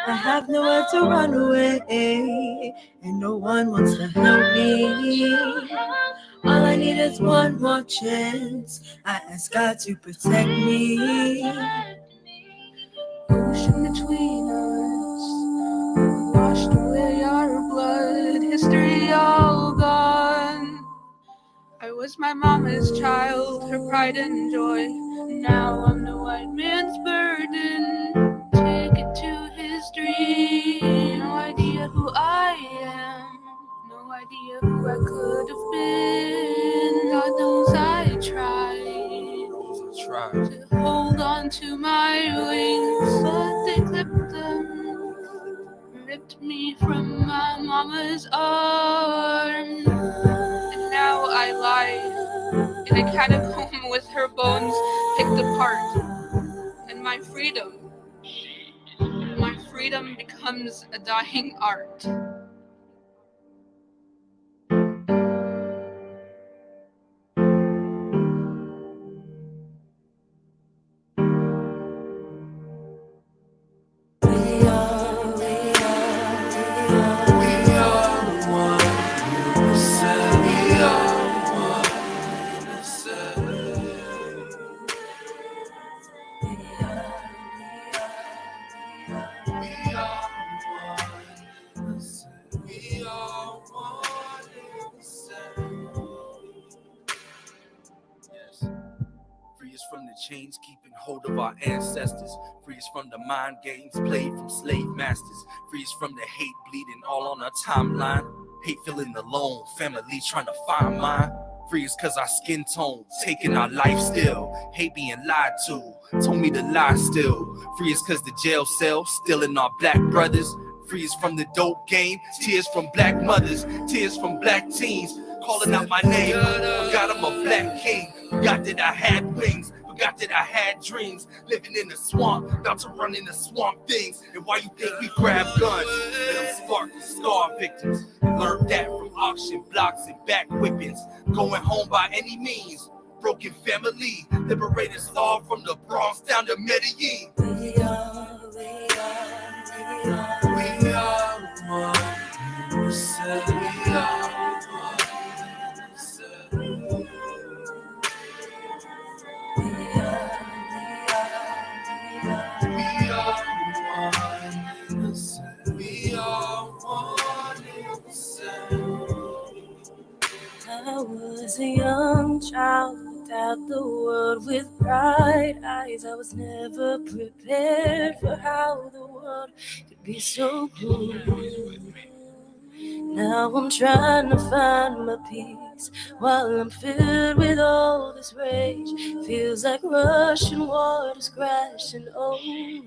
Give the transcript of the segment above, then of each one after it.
I have nowhere to run away, and no one wants to help me. All I need is one more chance. I ask God to protect me. Ocean between us, washed away our blood, history all gone. I was my mama's child, her pride and joy. Now I'm the white man's burden. Ticket to his dream. No idea who I am. No idea who I could have been. God knows I tried to hold on to my wings, but they clipped them, ripped me from my mama's arms. And now I lie in a catacomb with her bones picked apart. And my freedom becomes a dying art. Free us from the chains keeping hold of our ancestors. Free us from the mind games played from slave masters. Free us from the hate bleeding all on our timeline. Hate feeling alone, family trying to find mine. Free us cause our skin tone taking our life still. Hate being lied to, told me to lie still. Free us cause the jail cell stealing our black brothers. Free us from the dope game, tears from black mothers, tears from black teens, calling out my name. Forgot I'm a black king, forgot that I had wings, forgot that I had dreams. Living in the swamp, about to run into swamp things. And why you think we grab guns? Let them spark the scar victims. Learned that from auction blocks and back whippings. Going home by any means. Broken family, liberators all from the Bronx down to Medellin. We are one. We said we are one. I was a young child, looked out the world with bright eyes. I was never prepared for how the world could be so cruel. Now I'm trying to find my peace while I'm filled with all this rage. Feels like rushing waters crashing over me.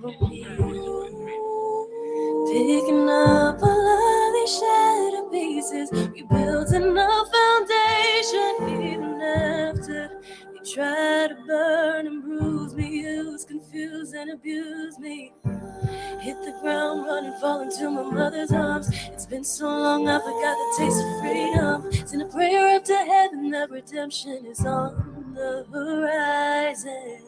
Picking up all of these shattered pieces, rebuilding a foundation. Even after they try to burn and bruise me, use, confuse and abuse me. Hit the ground running, fall into my mother's arms. It's been so long I forgot the taste of freedom. Send a prayer up to heaven that redemption is on the horizon.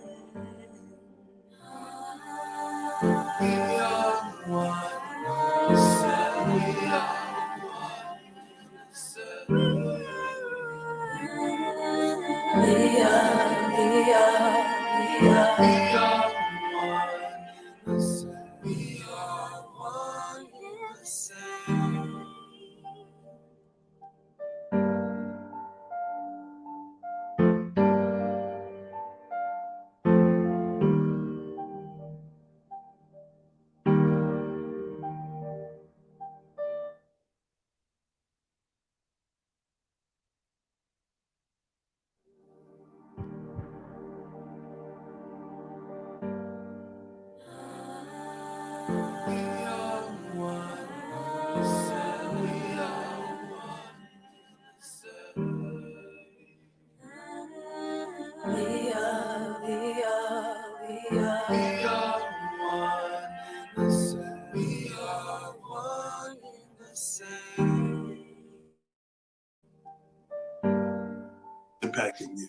We are one. We said we are one. We are one. We are one in the same. Impacting you.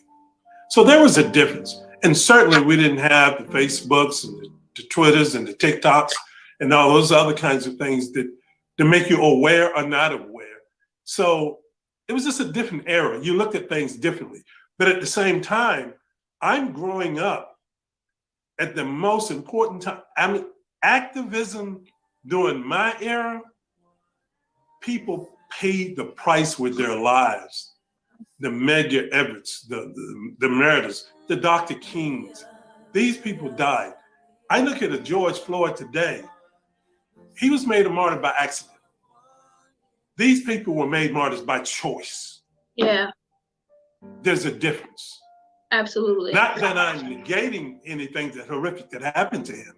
So there was a difference. And certainly we didn't have the Facebooks and the Twitters and the TikToks and all those other kinds of things that to make you aware or not aware. So it was just a different era. You looked at things differently. But at the same time, I'm growing up at the most important time. I mean, activism during my era, people paid the price with their lives. The Medgar Everett's, the Merediths, the Dr. Kings. These people died. I look at a George Floyd today. He was made a martyr by accident. These people were made martyrs by choice. Yeah. There's a difference. Absolutely. Not that I'm negating anything that horrific that happened to him.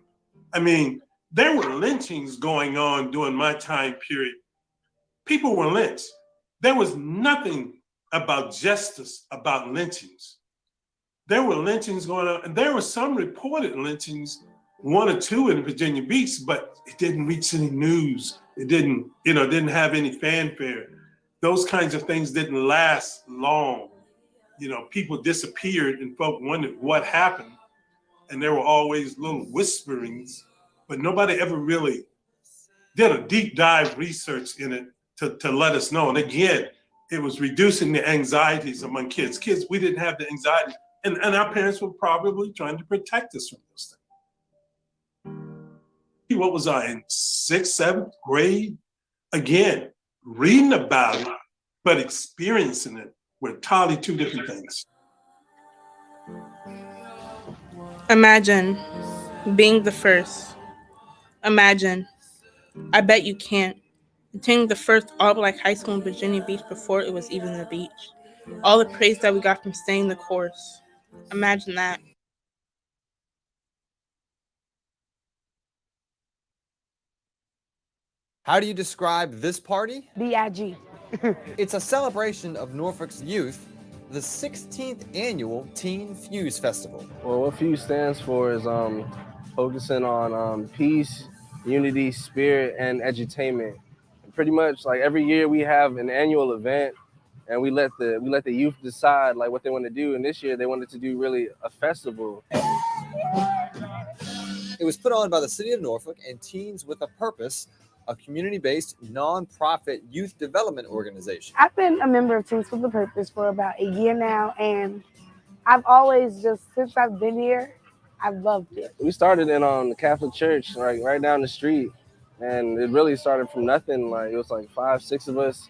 I mean, there were lynchings going on during my time period. People were lynched. There was nothing about justice about lynchings. There were lynchings going on, and there were some reported lynchings, 1 or 2 in Virginia Beach, but it didn't reach any news. It didn't have any fanfare. Those kinds of things didn't last long. People disappeared and folk wondered what happened. And there were always little whisperings, but nobody ever really did a deep dive research in it to let us know. And again, it was reducing the anxieties among kids. Kids, we didn't have the anxiety. And our parents were probably trying to protect us from those things. What was I in 6th, 7th grade? Again, reading about it, but experiencing it were totally 2 different things. Imagine being the first. Imagine, I bet you can't, attending the first all-black high school in Virginia Beach before it was even the beach. All the praise that we got from staying the course. Imagine that. How do you describe this party? B.I.G. It's a celebration of Norfolk's youth, the 16th annual Teen Fuse Festival. Well, what Fuse stands for is focusing on peace, unity, spirit, and edutainment. Pretty much like every year we have an annual event, and we let the youth decide like what they want to do. And this year they wanted to do really a festival. It was put on by the City of Norfolk and Teens with a Purpose, a community-based nonprofit youth development organization. I've been a member of Teens with a Purpose for about a year now, and I've always since I've been here, I've loved it. We started in the Catholic church, like right down the street, and it really started from nothing. Like it was like 5, 6 of us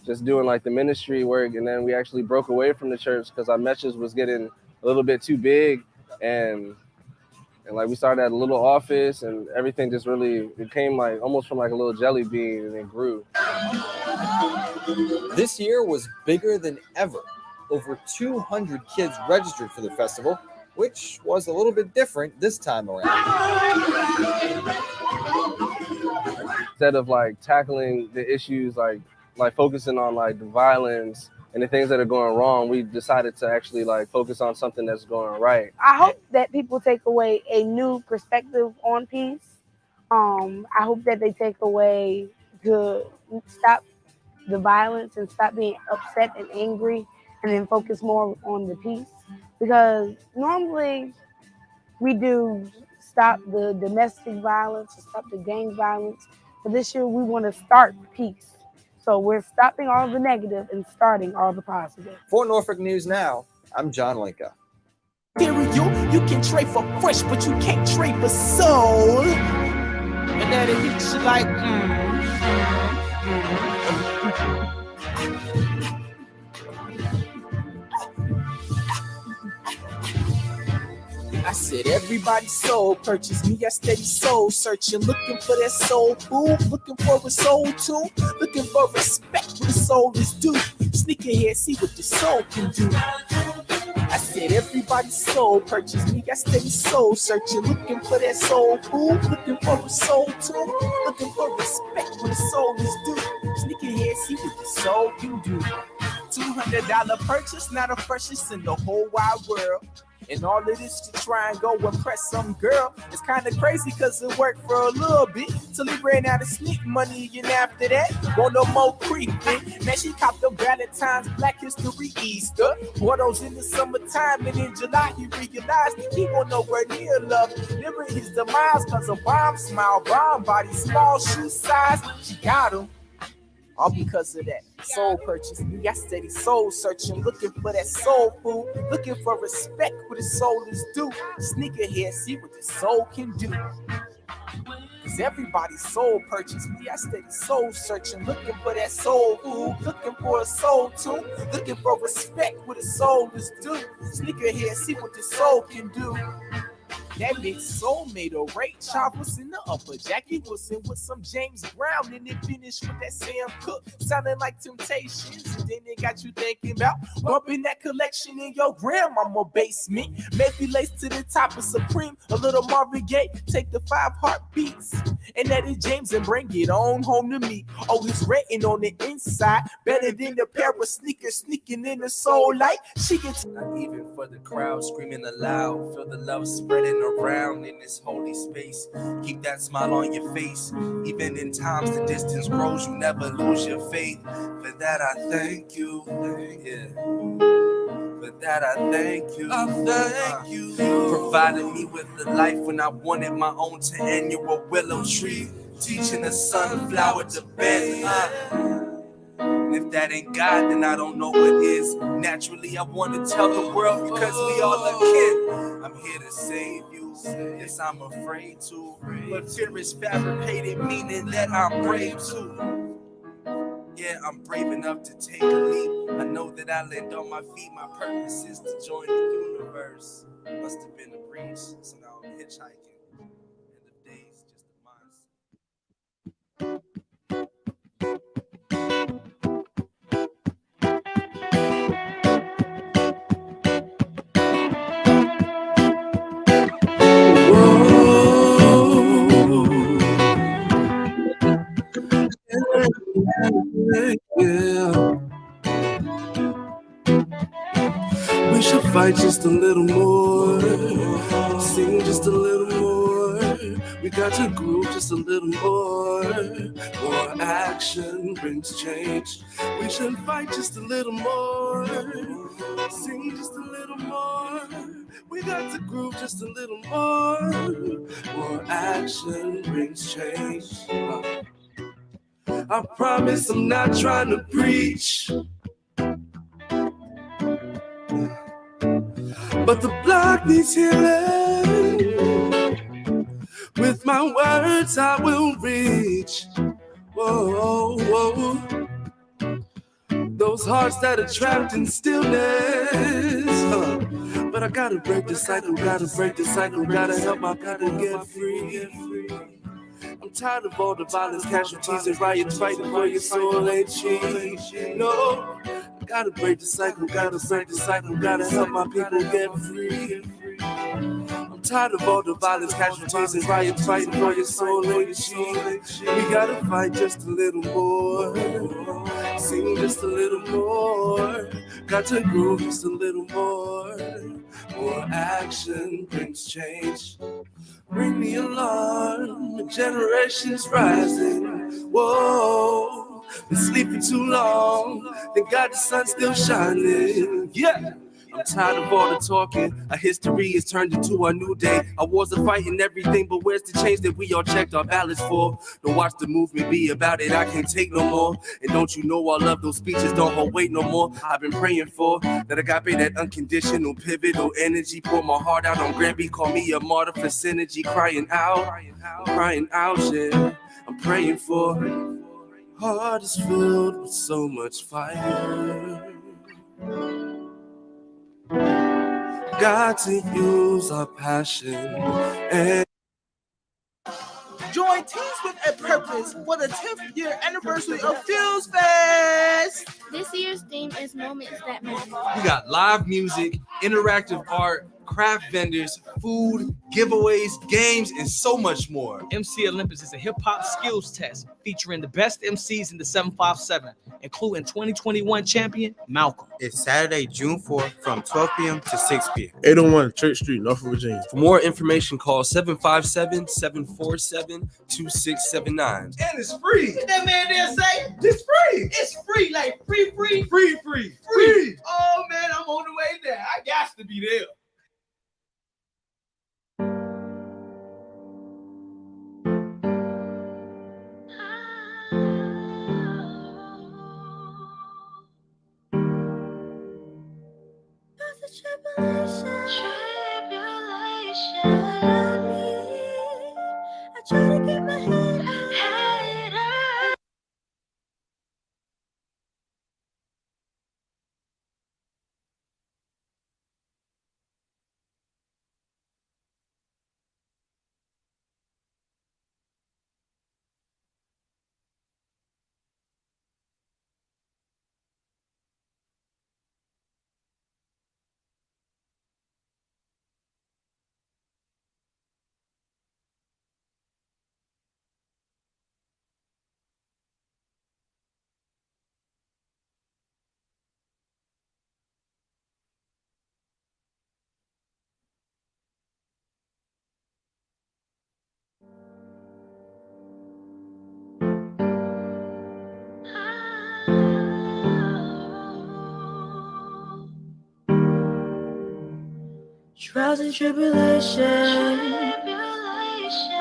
just doing like the ministry work, and then we actually broke away from the church because our message was getting a little bit too big, and like we started at a little office, and everything just really became like almost from like a little jelly bean, and it grew. This year was bigger than ever. Over 200 kids registered for the festival, which was a little bit different this time around. Instead of like tackling the issues, like focusing on like the violence and the things that are going wrong, we decided to actually like focus on something that's going right. I hope that people take away a new perspective on peace. I hope that they take away to stop the violence and stop being upset and angry, and then focus more on the peace. Because normally we do stop the domestic violence, stop the gang violence, but this year we want to start peace. So we're stopping all the negative and starting all the positive. For Norfolk News Now, I'm John Linka. You can trade for fresh, but you can't trade for soul. And then it hits you like, I said everybody's soul purchase me a steady soul searching, looking for that soul food, looking for a soul tune, looking for respect where the soul is due. Sneak ahead, see what the soul can do. I said everybody's soul purchase me a steady soul searching, looking for that soul food, looking for a soul tune, looking for respect where the soul is due. Sneak ahead, see what the soul can do. $200 purchase, not a purchase in the whole wide world. And all of this to try and go impress some girl. It's kind of crazy because it worked for a little bit till he ran out of sneak money. And after that, want no more creeping. Now she copped the Valentine's, Black History, Easter. Wore those in the summertime, and in July he realized that he won't nowhere near love. Never his demise, cause a bomb smile, bomb body, small shoe size. She got him. All because of that soul purchase. Me, I steady soul searching, looking for that soul food, looking for respect where the soul is due. Sneakerhead, see what the soul can do. Cause everybody's soul purchase. Me, I steady soul searching, looking for that soul food, looking for a soul too, looking for respect where the soul is due. Sneakerhead, see what the soul can do. That big soul made a Ray Charles in the upper. Jackie Wilson with some James Brown, and it finished with that Sam Cooke, sounding like Temptations. And then it got you thinking about bumping that collection in your grandmama basement. Maybe lace to the top of Supreme, a little Marvin Gaye. Take the 5 heartbeats and that is James and bring it on home to me. Oh, it's written on the inside, better than a pair of sneakers sneaking in the soul light. She gets not even for the crowd screaming aloud. Feel the love spreading around in this holy space. Keep that smile on your face. Even in times the distance grows, you never lose your faith. For that I thank you. Yeah. For that I thank you. I thank you. Provided me with the life when I wanted my own 10-annual willow tree. Teaching the sunflower to bend. And if that ain't God, then I don't know what is. Naturally, I want to tell the world because we all are kin. I'm here to save you. Yes, I'm afraid to. But fear is fabricated, meaning that I'm brave too. Yeah, I'm brave enough to take a leap. I know that I land on my feet. My purpose is to join the universe. Must have been a breach, so now I'm hitchhiking. End of days, just a mindset. Yeah. We should fight just a little more, sing just a little more. We got to groove just a little more. More action brings change. We should fight just a little more, sing just a little more. We got to groove just a little more. More action brings change. I promise I'm not trying to preach, but the block needs healing. With my words I will reach. Whoa, whoa. Those hearts that are trapped in stillness. But I gotta break the cycle, gotta break the cycle, gotta help my people get free. I'm tired of all the violence, casualties, and riots fighting for your soul ain't cheap. No, I gotta break the cycle, gotta break the cycle, gotta help my people get free. I'm tired of all the violence, casualties, and riots fighting for your soul ain't cheap. We gotta fight just a little more, sing just a little more, got to groove just a little more. More action brings change. Ring the alarm, the generation's rising. Whoa, been sleeping too long, thank God the sun's still shining. Yeah. I'm tired of all the talking. A history is turned into a new day. Our wars are fighting everything, but where's the change that we all checked our ballots for? Don't watch the movement be about it, I can't take no more. And don't you know all of those speeches don't hold weight no more. I've been praying for that agape, that unconditional pivotal energy. Pour my heart out on Granby, call me a martyr for synergy. Crying out, yeah. I'm praying for. Heart is filled with so much fire. Got to use our passion and join Teens with a Purpose for the 10th year anniversary of Fuse Fest. This year's theme is Moments That Matter. we got live music, interactive art, craft vendors, food, giveaways, games, and so much more. MC Olympus is a hip-hop skills test featuring the best MCs in the 757, including 2021 champion Malcolm. It's Saturday, June 4th from 12 p.m. to 6 p.m. 801 Church Street, Norfolk, Virginia. For more information, call 757-747-2679. And it's free. What that man there say? It's free. It's free, like free. Oh man, I'm on the way there. I got to be there. I try to get my head up. Trials and tribulation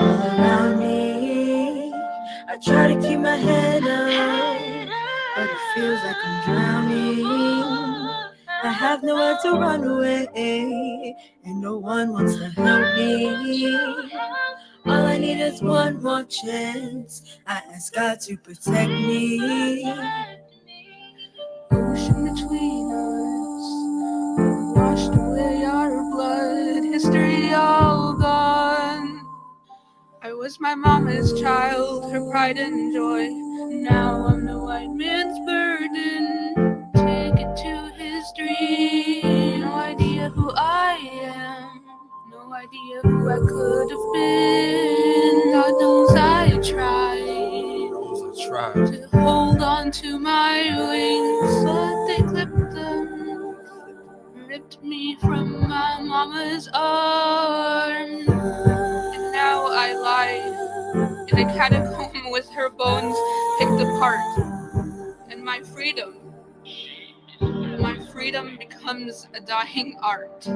all around me. I try to keep my head up, but it feels like I'm drowning. I have nowhere to run away, and no one wants to help me. All I need is one more chance. I ask God to protect me. Ocean between us, washed away our blood, history all gone. I was my mama's child, her pride and joy. Now I'm the white man's burden. Take it to history. No idea who I am, no idea who I could have been. God knows I tried to hold on to my wings, but they clipped them, ripped me from my mama's arms. And now I lie in a catacomb with her bones picked apart. And my freedom becomes a dying art.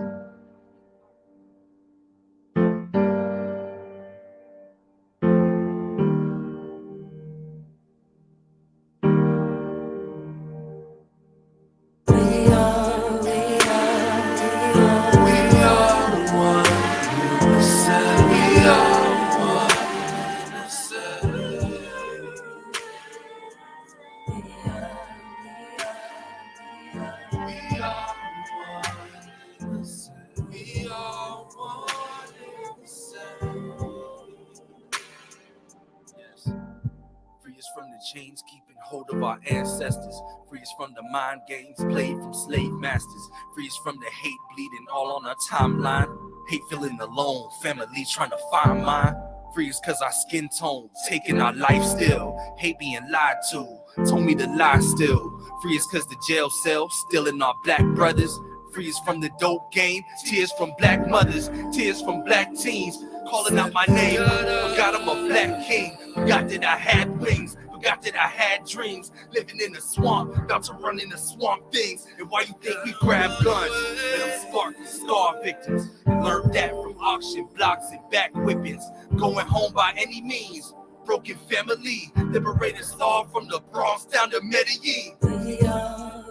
Free us from the chains keeping hold of our ancestors. Free us from the mind games played from slave masters. Free us from the hate bleeding all on our timeline. Hate feeling alone, family trying to find mine. Free us cause our skin tone taking our life still. Hate being lied to, told me to lie still. Free us cause the jail cell stealing our black brothers. Free us from the dope game, tears from black mothers, tears from black teens, calling out my name. Forgot I'm a black king, forgot that I had wings, forgot that I had dreams. Living in the swamp, about to run into swamp things. And why you think we grab guns? Let them spark the scar victims. Learned that from auction blocks and back whippings. Going home by any means. Broken family, liberators all from the Bronx down to Medellin. We are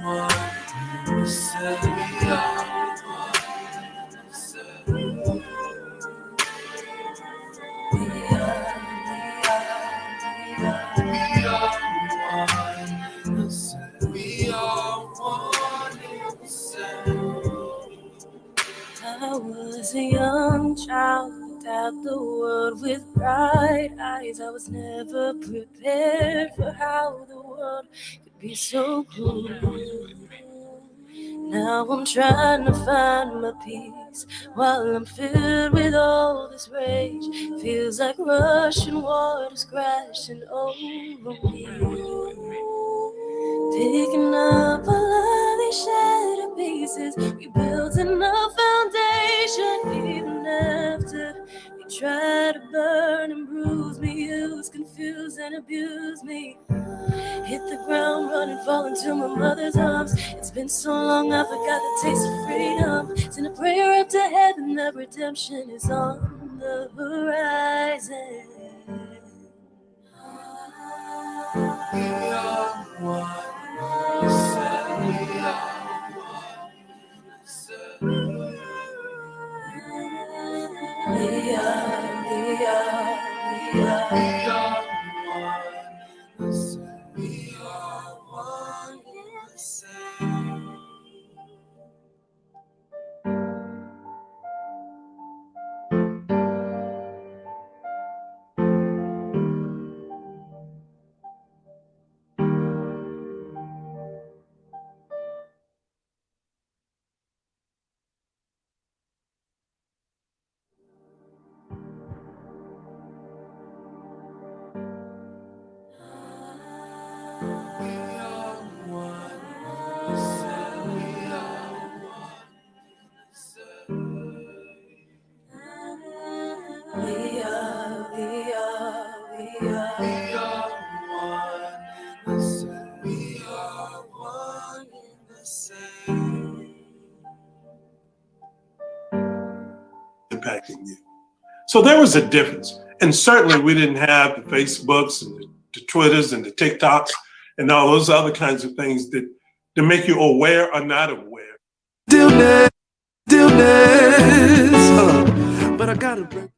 one. We said we are one. We said we are one. I was a young child, looked out the world with bright eyes. I was never prepared for how the world could be so cruel. Now I'm trying to find my peace while I'm filled with all this rage. Feels like rushing waters crashing over me. Picking up all of these shattered pieces, rebuilding a foundation. Even after you try to burn and bruise me, use, confuse, and abuse me. Hit the ground running, fall into my mother's arms. It's been so long, I forgot the taste of freedom. Send a prayer up to heaven that redemption is on the horizon. We are one. We are one. We are one in the same. Impacting you. So there was a difference. And certainly we didn't have the Facebooks and the Twitters and the TikToks and all those other kinds of things that make you aware or not aware. Stillness, but I gotta break.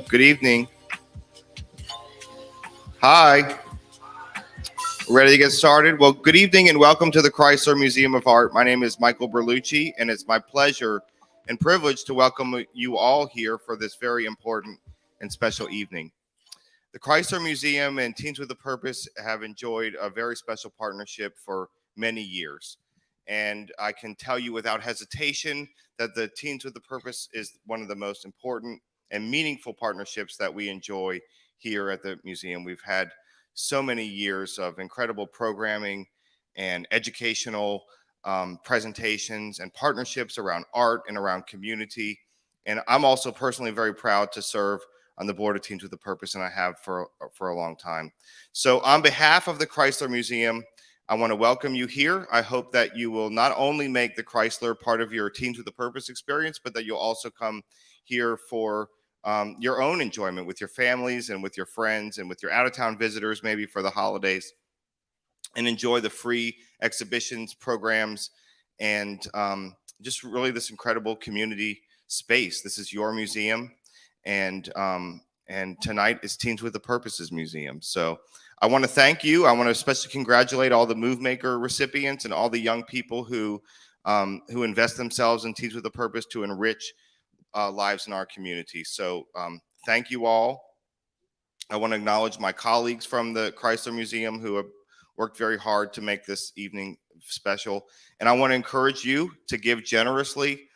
Good evening. Hi. Ready to get started? Well, good evening and welcome to the Chrysler Museum of Art. My name is Michael Berlucci, and it's my pleasure and privilege to welcome you all here for this very important and special evening. The Chrysler Museum and Teens with a Purpose have enjoyed a very special partnership for many years. And I can tell you without hesitation that the Teens with a Purpose is one of the most important and meaningful partnerships that we enjoy here at the museum. We've had so many years of incredible programming and educational presentations and partnerships around art and around community. And I'm also personally very proud to serve on the board of Teens with a Purpose, and I have for a long time. So on behalf of the Chrysler Museum, I want to welcome you here. I hope that you will not only make the Chrysler part of your Teens with a Purpose experience, but that you'll also come here for your own enjoyment with your families and with your friends and with your out-of-town visitors, maybe for the holidays, and enjoy the free exhibitions, programs, and just really this incredible community space. This is your museum, and tonight is Teens with a Purposes Museum. So I want to thank you. I want to especially congratulate all the Move Maker recipients and all the young people who invest themselves in Teens with a Purpose to enrich lives in our community. So thank you all. I want to acknowledge my colleagues from the Chrysler Museum who have worked very hard to make this evening special. And I want to encourage you to give generously,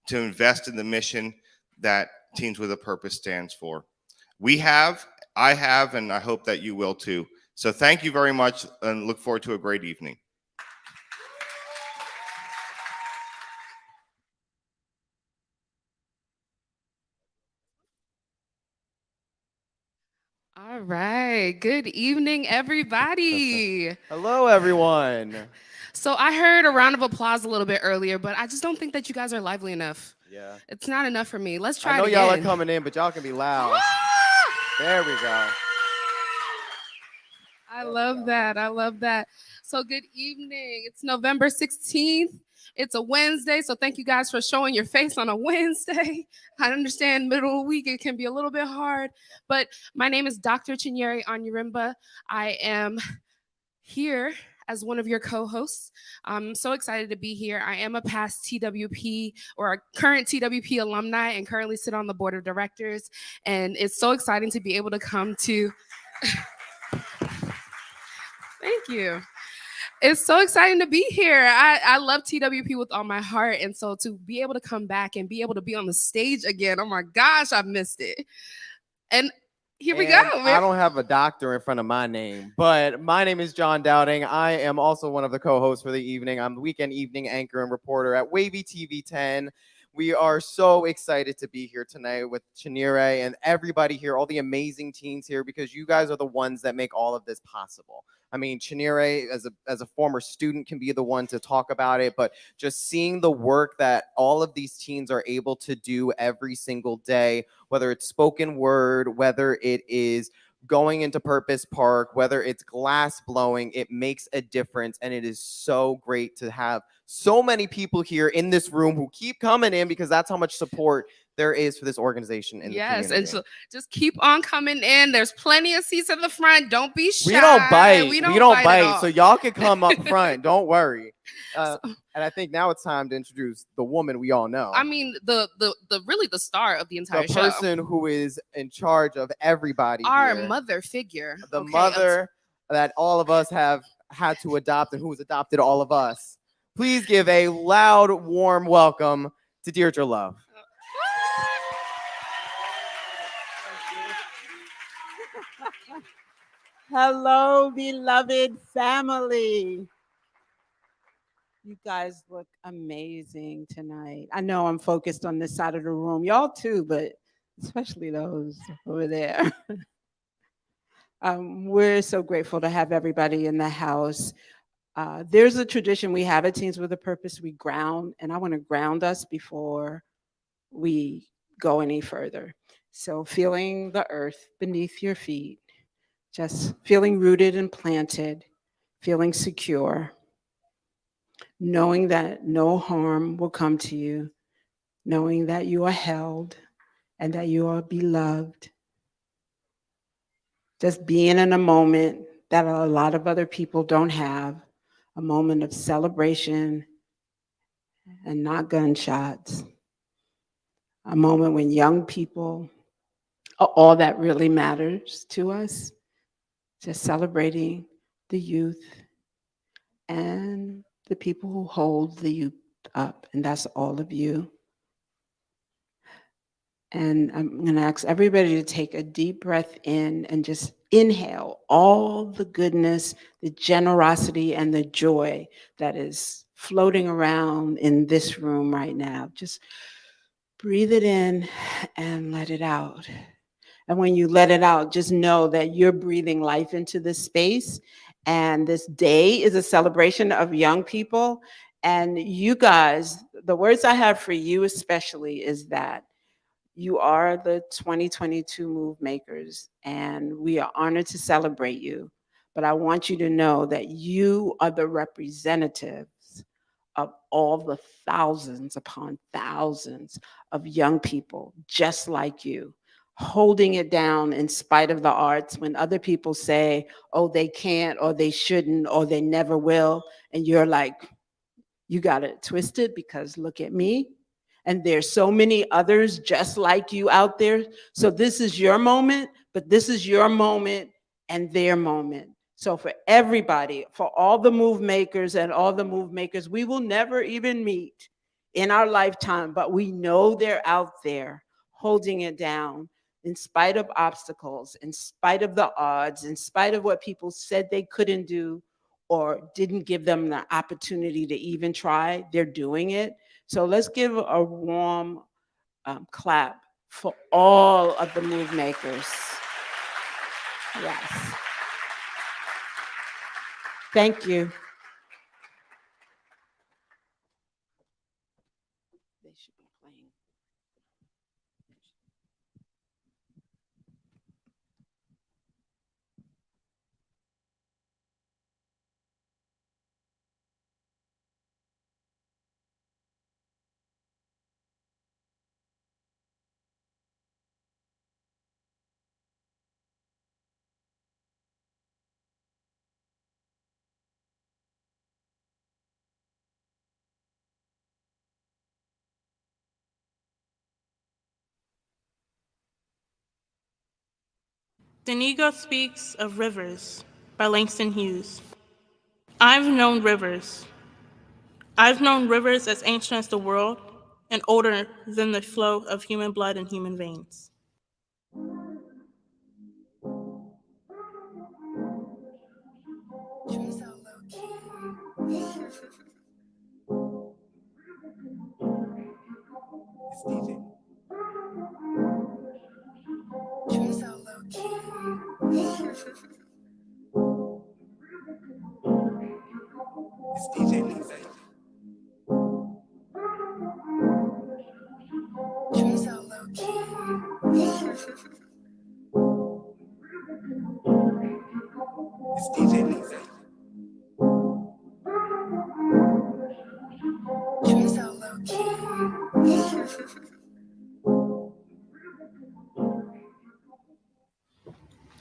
to invest in the mission that Teens with a Purpose stands for. I have, and I hope that you will too. So thank you very much and look forward to a great evening. All right. Good evening, everybody. Hello, everyone. So I heard a round of applause a little bit earlier, but I just don't think that you guys are lively enough. Yeah. It's not enough for me. Let's try I know it again. y'all are coming in, but y'all can be loud. There we go. I love that. I love that. So good evening. It's November 16th. It's a Wednesday, so thank you guys for showing your face on a Wednesday. I understand middle of the week, it can be a little bit hard, but my name is Dr. Chinyere Onyerimba. I am here as one of your co-hosts. I'm so excited to be here. I am a past TWP or a current TWP alumni and currently sit on the board of directors, and it's so exciting to be able to come to... Thank you. It's so exciting to be here. I love TWP with all my heart. And so to be able to come back and be able to be on the stage again, oh my gosh, I've missed it. And here we go. I don't have a doctor in front of my name, but my name is John Dowding. I am also one of the co-hosts for the evening. I'm the weekend evening anchor and reporter at Wavy TV 10. We are so excited to be here tonight with Chinyere and everybody here, all the amazing teens here, because you guys are the ones that make all of this possible. I mean, Chinyere, as a former student, can be the one to talk about it, but just seeing the work that all of these teens are able to do every single day, whether it's spoken word, whether it is going into Purpose Park, whether it's glass blowing, it makes a difference. And it is so great to have so many people here in this room who keep coming in because that's how much support there is for this organization in the community. And so just keep on coming in. There's plenty of seats in the front. Don't be shy. We don't bite. We don't bite. So y'all can come up front. Don't worry. And I think now it's time to introduce the woman we all know. I mean, the really the star of the entire show. The person who is in charge of everybody. Our here. mother figure. The mother that all of us have had to adopt and who has adopted all of us. Please give a loud, warm welcome to Deirdre Love. Hello, beloved family. You guys look amazing tonight. I know I'm focused on this side of the room. Y'all too, but especially those over there. We're so grateful to have everybody in the house. There's a tradition we have at Teens with a Purpose. We ground, and I want to ground us before we go any further. So feeling the earth beneath your feet, just feeling rooted and planted, feeling secure, knowing that no harm will come to you, knowing that you are held and that you are beloved. Just being in a moment that a lot of other people don't have, a moment of celebration and not gunshots, a moment when young people are all that really matters to us, just celebrating the youth and the people who hold the youth up, and that's all of you. And I'm going to ask everybody to take a deep breath in and just inhale all the goodness, the generosity, and the joy that is floating around in this room right now. Just breathe it in and let it out. And when you let it out, just know that you're breathing life into this space. And this day is a celebration of young people. And you guys, the words I have for you especially is that you are the 2022 Move Makers, and we are honored to celebrate you. But I want you to know that you are the representatives of all the thousands upon thousands of young people just like you, holding it down in spite of the arts when other people say, oh, they can't, or they shouldn't, or they never will. And you're like, you got it twisted because look at me. And there's so many others just like you out there. So this is your moment, but this is your moment and their moment. So for everybody, for all the move makers and all the move makers, we will never even meet in our lifetime, but we know they're out there holding it down in spite of obstacles, in spite of the odds, in spite of what people said they couldn't do or didn't give them the opportunity to even try. They're doing it. So let's give a warm clap for all of the move makers. Yes. Thank you. They should be playing. The Negro Speaks of Rivers by Langston Hughes. I've known rivers. I've known rivers as ancient as the world and older than the flow of human blood in human veins.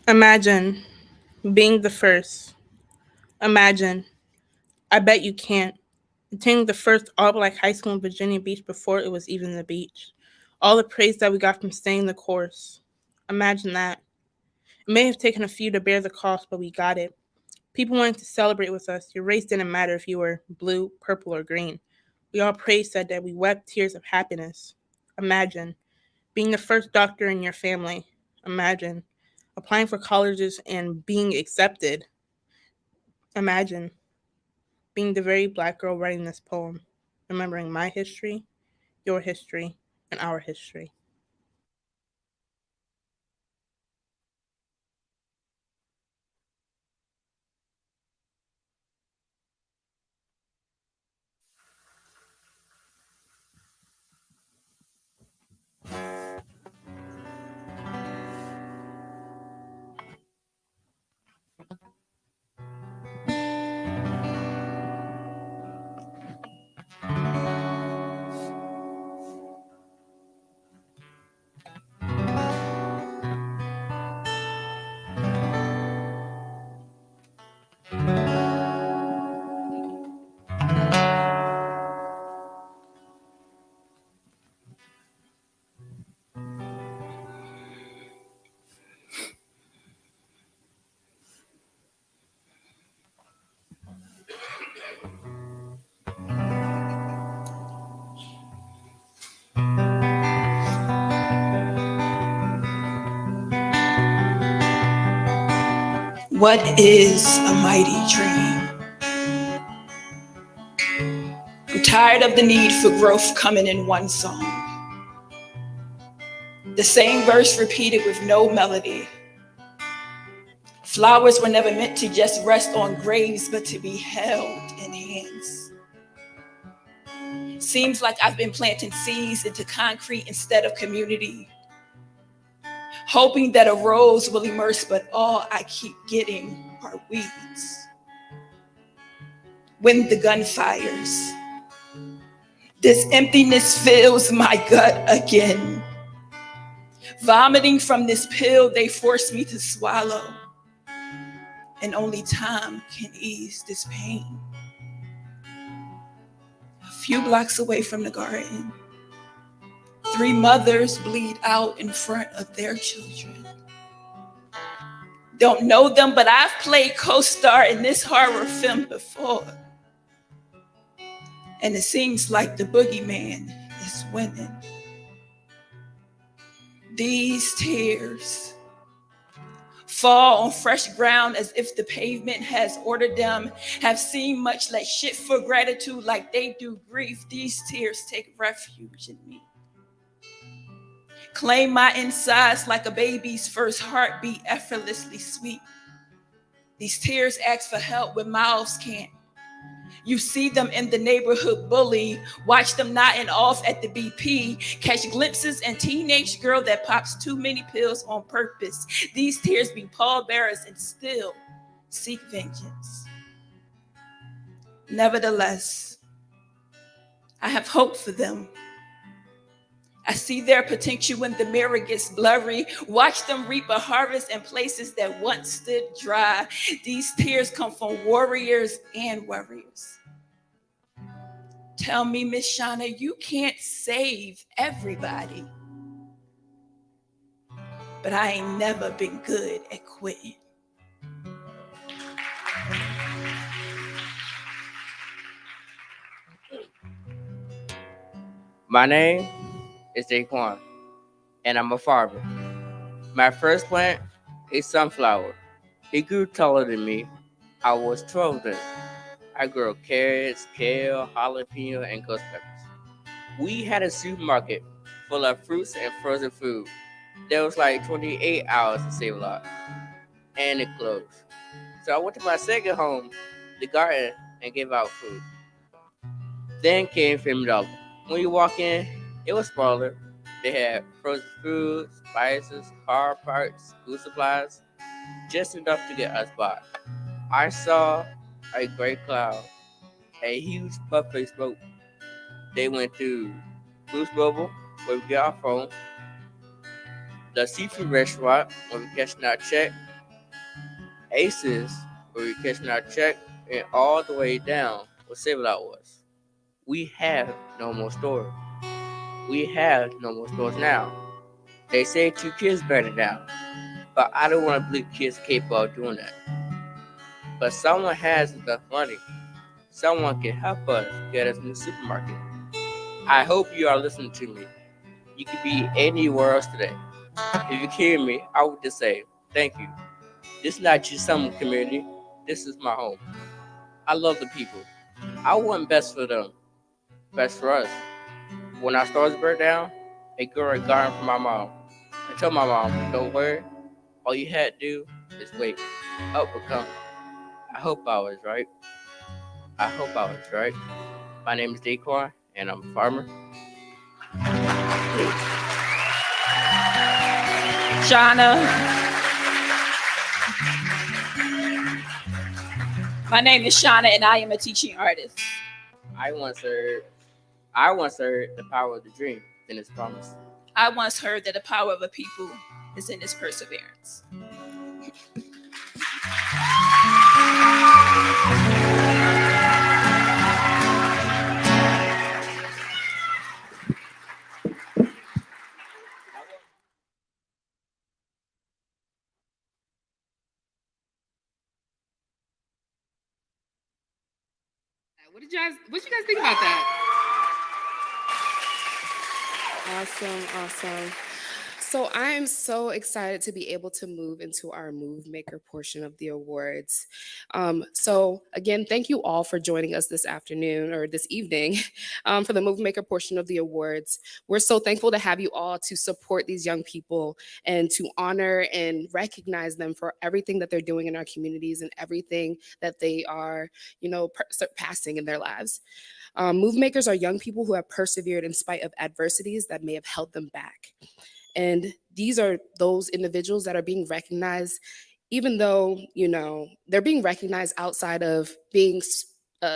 Imagine being the first. Imagine. I bet you can't. Attending the first all-black high school in Virginia Beach before it was even the beach. All the praise that we got from staying the course. Imagine that. It may have taken a few to bear the cost, but we got it. People wanted to celebrate with us. Your race didn't matter if you were blue, purple, or green. We all praised that day. We wept tears of happiness. Imagine being the first doctor in your family. Imagine applying for colleges and being accepted. Imagine being the very black girl writing this poem, remembering my history, your history, and our history. What is a mighty dream? I'm tired of the need for growth coming in one song. The same verse repeated with no melody. Flowers were never meant to just rest on graves, but to be held in hands. Seems like I've been planting seeds into concrete instead of community, hoping that a rose will emerge, but all I keep getting are weeds. When the gun fires, this emptiness fills my gut again. Vomiting from this pill they force me to swallow, and only time can ease this pain. A few blocks away from the garden, 3 mothers bleed out in front of their children. Don't know them, but I've played co-star in this horror film before. And it seems like the boogeyman is winning. These tears fall on fresh ground as if the pavement has ordered them, have seen much less shit for gratitude like they do grief. These tears take refuge in me. Claim my insides like a baby's first heartbeat, effortlessly sweet. These tears ask for help when mouths can't. You see them in the neighborhood bully, watch them nodding off at the BP, catch glimpses in teenage girl that pops too many pills on purpose. These tears be pallbearers and still seek vengeance. Nevertheless, I have hope for them. I see their potential when the mirror gets blurry. Watch them reap a harvest in places that once stood dry. These tears come from warriors and worriers. Tell me, Miss Shauna, you can't save everybody. But I ain't never been good at quitting. My name is Daquan, and I'm a farmer. My first plant, a sunflower. It grew taller than me. I was 12 then. I grew carrots, kale, jalapeno, and ghost peppers. We had a supermarket full of fruits and frozen food. There was like 28 hours to save a lot, and it closed. So I went to my second home, the garden, and gave out food. Then came Family Dollar. When you walk in, it was smaller. They had frozen food, spices, car parts, food supplies, just enough to get us by. I saw a gray cloud, a huge puff of smoke. They went to Boost Mobile, where we get our phone, the seafood restaurant, where we catching our check, Aces, where we catching our check, and all the way down where Save It Out was. We have no more stores. We have no more stores now. They say 2 kids burn it down, but I don't want to believe kids capable of doing that. But someone has enough money. Someone can help us get us in the supermarket. I hope you are listening to me. You could be anywhere else today. If you hear me, I would just say thank you. This is not just some community. This is my home. I love the people. I want best for them, best for us. When our stores burned down, I grew a garden for my mom. I told my mom, don't worry. All you had to do is wait. Help will come. I hope I was right. I hope I was right. My name is Daquan, and I'm a farmer. Shauna. My name is Shauna, and I am a teaching artist. I once heard the power of the dream in its promise. I once heard that the power of a people is in its perseverance. What you guys think about that? Awesome. So I am so excited to be able to move into our Move Maker portion of the awards. So again, thank you all for joining us this afternoon or this evening for the Move Maker portion of the awards. We're so thankful to have you all to support these young people and to honor and recognize them for everything that they're doing in our communities and everything that they are, surpassing in their lives. Move makers are young people who have persevered in spite of adversities that may have held them back. And these are those individuals that are being recognized, even though, they're being recognized outside of being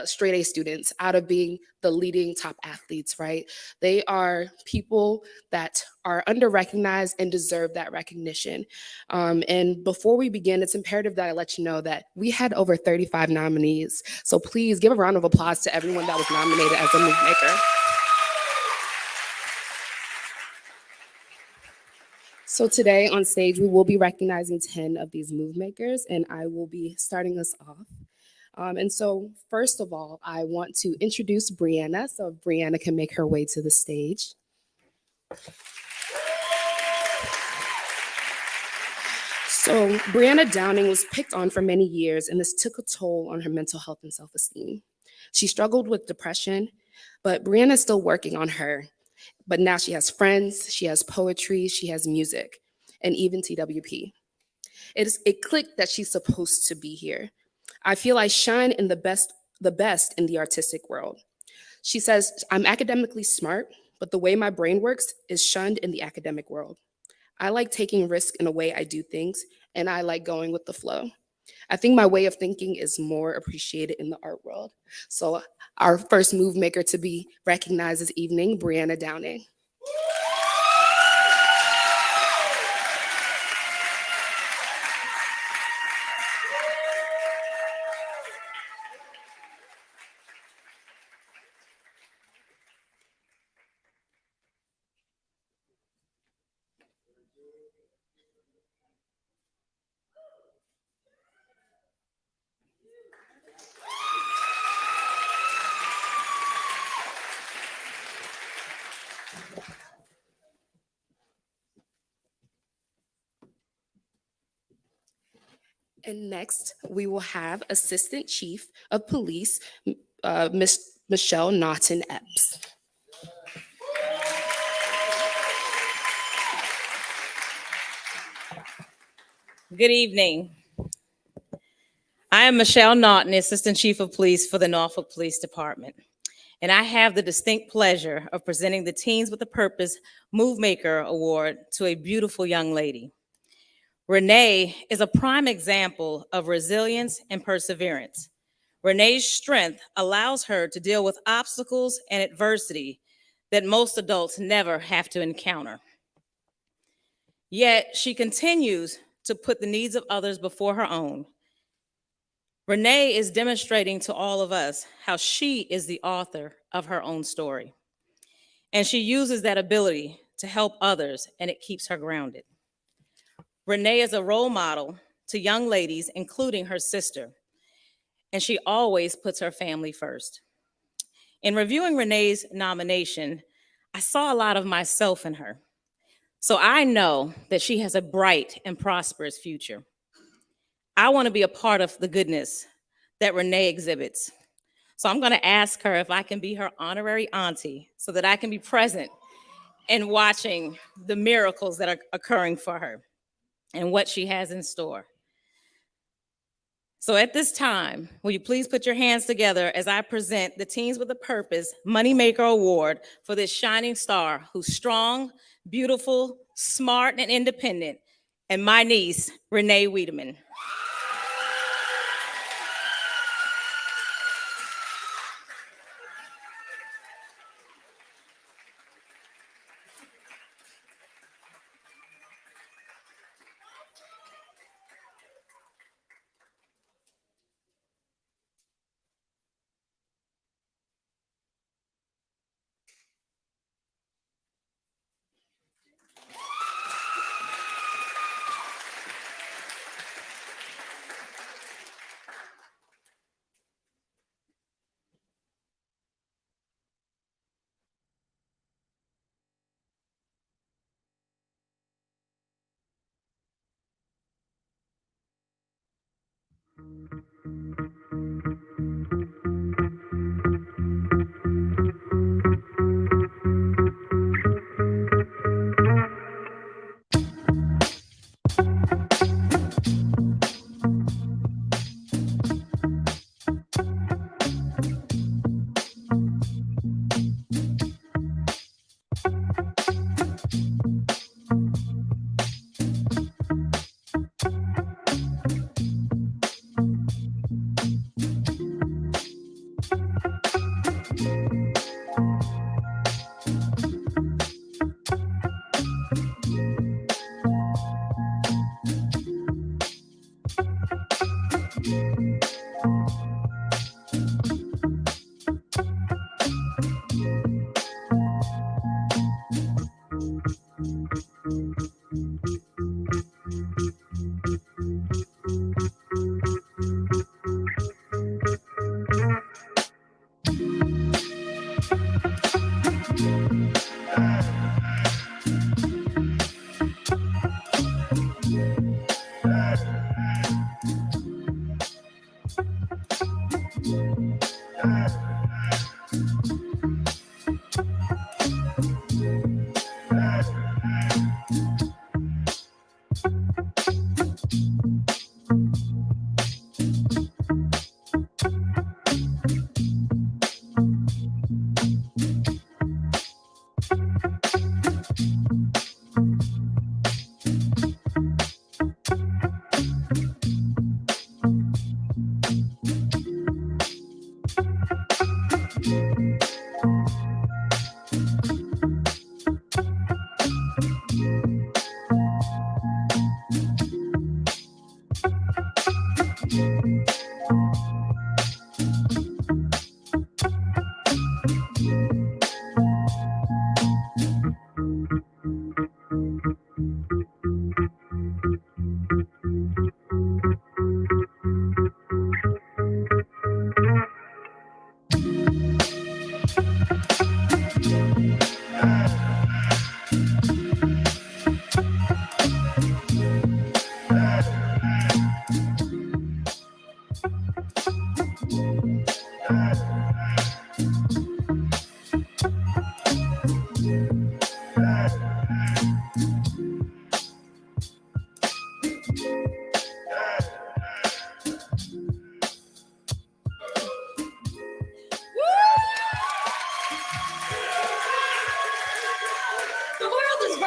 straight A students, out of being the leading top athletes, right? They are people that are under recognized and deserve that recognition. And before we begin, it's imperative that I let you know that we had over 35 nominees. So please give a round of applause to everyone that was nominated as a Move Maker. So today on stage, we will be recognizing 10 of these Move Makers, and I will be starting us off. And so first of all, I want to introduce Brianna, so if Brianna can make her way to the stage. So Brianna Downing was picked on for many years, and this took a toll on her mental health and self-esteem. She struggled with depression, but Brianna's still working on her. But now she has friends, she has poetry, she has music, and even TWP. It clicked that she's supposed to be here. I feel I shine in the best in the artistic world. She says, I'm academically smart, but the way my brain works is shunned in the academic world. I like taking risks in the way I do things, and I like going with the flow. I think my way of thinking is more appreciated in the art world. So our first Move Maker to be recognized this evening, Brianna Downing. And next, we will have Assistant Chief of Police, Miss Michelle Naughton Epps. Good evening. I am Michelle Naughton, Assistant Chief of Police for the Norfolk Police Department. And I have the distinct pleasure of presenting the Teens with a Purpose Move Maker Award to a beautiful young lady. Renee is a prime example of resilience and perseverance. Renee's strength allows her to deal with obstacles and adversity that most adults never have to encounter. Yet she continues to put the needs of others before her own. Renee is demonstrating to all of us how she is the author of her own story. And she uses that ability to help others, and it keeps her grounded. Renee is a role model to young ladies, including her sister, and she always puts her family first. In reviewing Renee's nomination, I saw a lot of myself in her. So I know that she has a bright and prosperous future. I want to be a part of the goodness that Renee exhibits. So I'm going to ask her if I can be her honorary auntie so that I can be present and watching the miracles that are occurring for her and what she has in store. So at this time, will you please put your hands together as I present the Teens with a Purpose Moneymaker Award for this shining star who's strong, beautiful, smart, and independent, and my niece, Renee Wiedemann.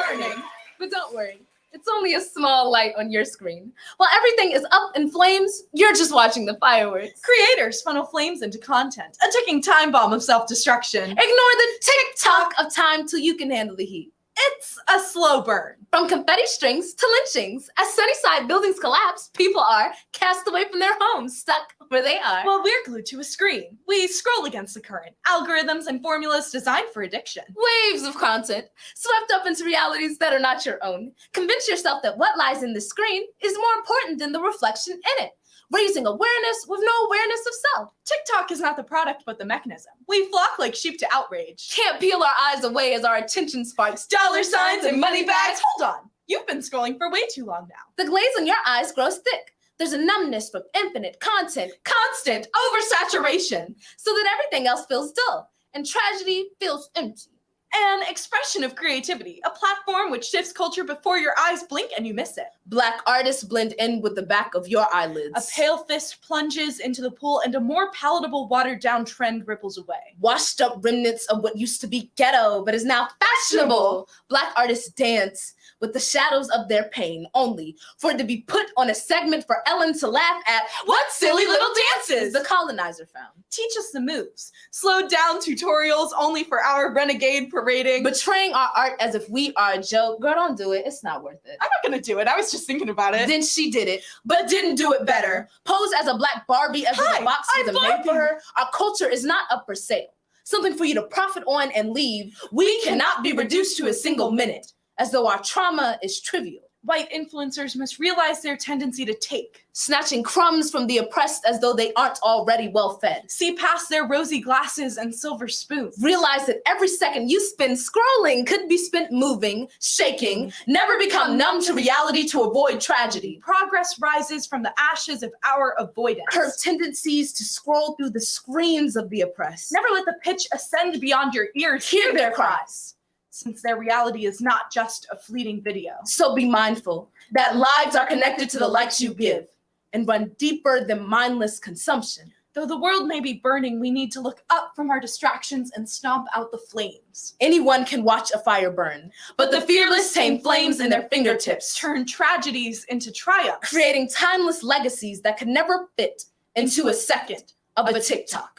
burning. But don't worry, it's only a small light on your screen. While everything is up in flames, you're just watching the fireworks. Creators funnel flames into content, a ticking time bomb of self-destruction. Ignore the tick-tock of time till you can handle the heat. It's a slow burn. From confetti strings to lynchings, as Sunnyside buildings collapse, people are cast away from their homes, stuck where they are. While we're glued to a screen, we scroll against the current, algorithms and formulas designed for addiction. Waves of content, swept up into realities that are not your own. Convince yourself that what lies in the screen is more important than the reflection in it. Raising awareness with no awareness of self. TikTok is not the product, but the mechanism. We flock like sheep to outrage. Can't peel our eyes away as our attention sparks dollar signs and money bags. Hold on. You've been scrolling for way too long now. The glaze on your eyes grows thick. There's a numbness from infinite content, constant oversaturation, so that everything else feels dull and tragedy feels empty. An expression of creativity, a platform which shifts culture before your eyes blink and you miss it. Black artists blend in with the back of your eyelids. A pale fist plunges into the pool and a more palatable watered down trend ripples away. Washed up remnants of what used to be ghetto but is now fashionable. Black artists dance with the shadows of their pain only for it to be put on a segment for Ellen to laugh at. What silly little dances the colonizer found. Teach us the moves. Slowed down tutorials only for our renegade parading. Betraying our art as if we are a joke. Girl, don't do it. It's not worth it. I'm not gonna do it. I was just thinking about it. Then she did it, but didn't do it better. Pose as a black Barbie as if the box isn't made for her. Our culture is not up for sale. Something for you to profit on and leave. We cannot be reduced to a single minute, as though our trauma is trivial. White influencers must realize their tendency to take, snatching crumbs from the oppressed as though they aren't already well fed. See past their rosy glasses and silver spoons. Realize that every second you spend scrolling could be spent moving, shaking, never become numb to reality to avoid tragedy. Progress rises from the ashes of our avoidance. Curb tendencies to scroll through the screens of the oppressed. Never let the pitch ascend beyond your ears. Hear their cries. Since their reality is not just a fleeting video. So be mindful that lives are connected to the likes you give and run deeper than mindless consumption. Though the world may be burning, we need to look up from our distractions and stomp out the flames. Anyone can watch a fire burn, but the fearless tame flames in their fingertips, turn tragedies into triumphs, creating timeless legacies that could never fit into a second of a TikTok.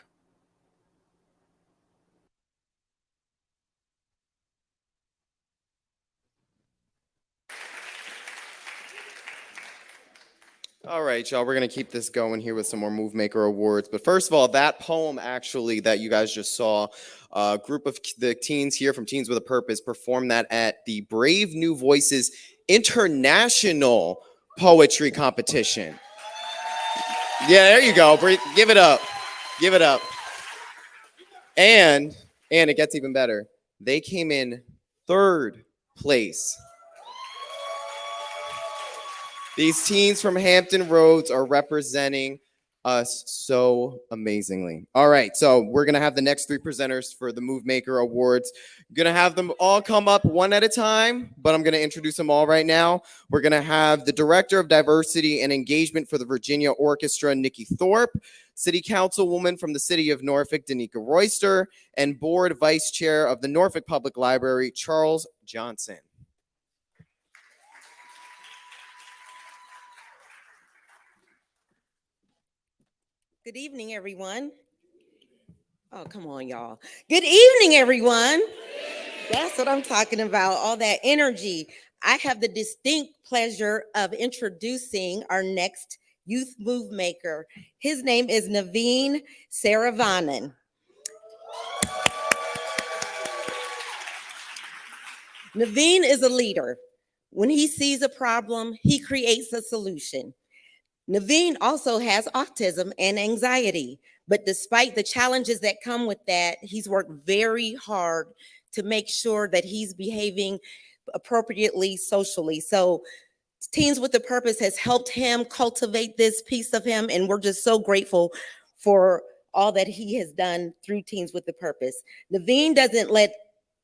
All right, y'all, we're going to keep this going here with some more Move Maker Awards. But first of all, that poem actually that you guys just saw, a group of the teens here from Teens with a Purpose performed that at the Brave New Voices International Poetry Competition. Yeah, there you go. Give it up. Give it up. And it gets even better. They came in third place. These teens from Hampton Roads are representing us so amazingly. All right, so we're going to have the next three presenters for the Move Maker Awards. I'm going to have them all come up one at a time, but I'm going to introduce them all right now. We're going to have the Director of Diversity and Engagement for the Virginia Orchestra, Nikki Thorpe, City Councilwoman from the City of Norfolk, Danica Royster, and Board Vice Chair of the Norfolk Public Library, Charles Johnson. Good evening, everyone. Oh, come on, y'all. Good evening, everyone. That's what I'm talking about, all that energy. I have the distinct pleasure of introducing our next youth move maker. His name is Naveen Saravanan. Naveen is a leader. When he sees a problem, he creates a solution. Naveen also has autism and anxiety, but despite the challenges that come with that, he's worked very hard to make sure that he's behaving appropriately socially. So Teens with a Purpose has helped him cultivate this piece of him, and we're just so grateful for all that he has done through Teens with a Purpose. Naveen doesn't let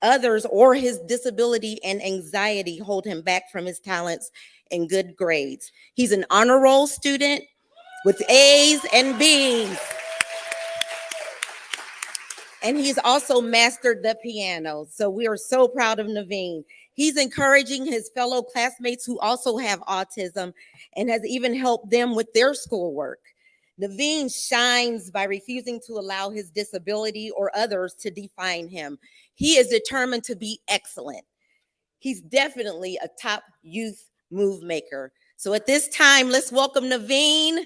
others or his disability and anxiety hold him back from his talents and good grades. He's an honor roll student with A's and B's. and he's also mastered the piano. So we are so proud of Naveen. He's encouraging his fellow classmates who also have autism and has even helped them with their schoolwork. Naveen shines by refusing to allow his disability or others to define him. He is determined to be excellent. He's definitely a top youth move maker. So at this time, let's welcome Naveen.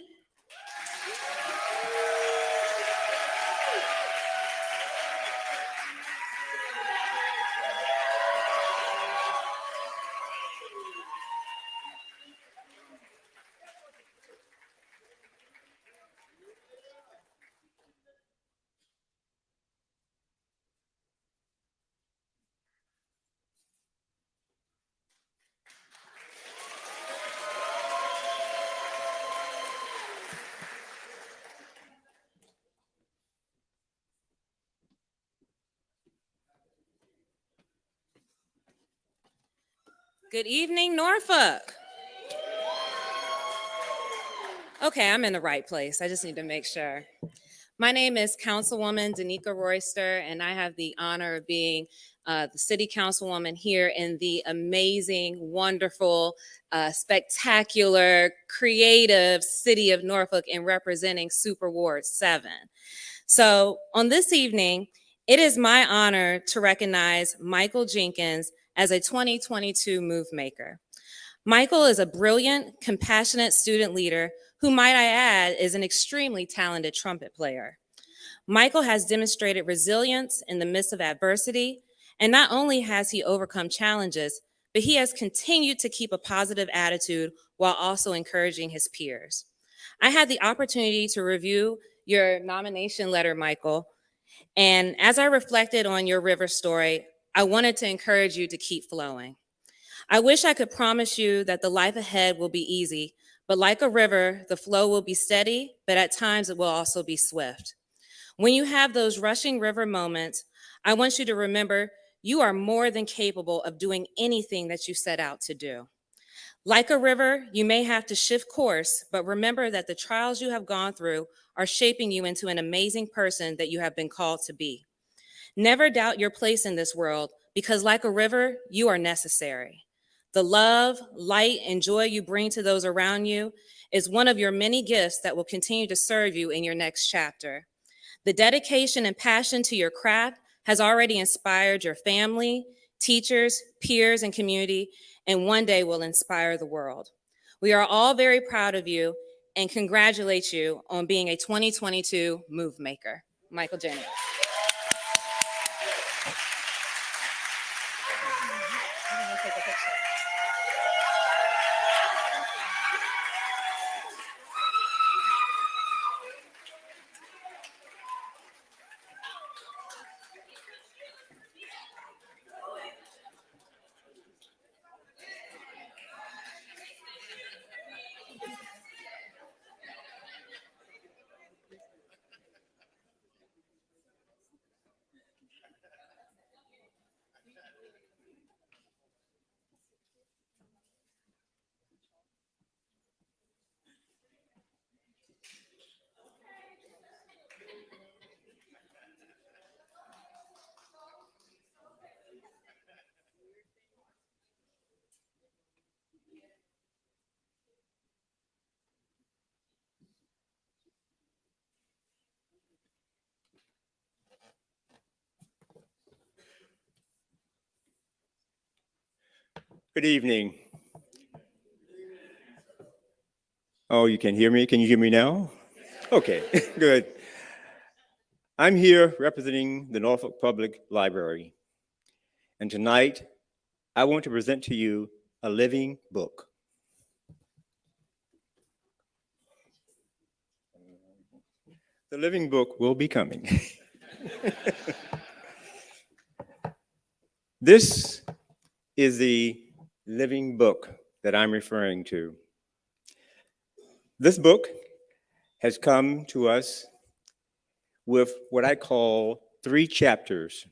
Good evening, Norfolk. Okay, I'm in the right place. I just need to make sure. My name is Councilwoman Danica Royster, and I have the honor of being the City Councilwoman here in the amazing, wonderful, spectacular, creative city of Norfolk and representing Super Ward 7. So on this evening, it is my honor to recognize Michael Jenkins as a 2022 Move Maker. Michael is a brilliant, compassionate student leader who, might I add, is an extremely talented trumpet player. Michael has demonstrated resilience in the midst of adversity, and not only has he overcome challenges, but he has continued to keep a positive attitude while also encouraging his peers. I had the opportunity to review your nomination letter, Michael, and as I reflected on your river story, I wanted to encourage you to keep flowing. I wish I could promise you that the life ahead will be easy, but like a river, the flow will be steady, but at times it will also be swift. When you have those rushing river moments, I want you to remember you are more than capable of doing anything that you set out to do. Like a river, you may have to shift course, but remember that the trials you have gone through are shaping you into an amazing person that you have been called to be. Never doubt your place in this world, because like a river, you are necessary. The love, light, and joy you bring to those around you is one of your many gifts that will continue to serve you in your next chapter. The dedication and passion to your craft has already inspired your family, teachers, peers, and community, and one day will inspire the world. We are all very proud of you and congratulate you on being a 2022 Move Maker. Michael Jennings. Good evening. Oh, you can hear me? Can you hear me now? Okay, good. I'm here representing the Norfolk Public Library. And tonight, I want to present to you a living book. The living book will be coming. This is the living book that I'm referring to. This book has come to us with what I call 3 chapters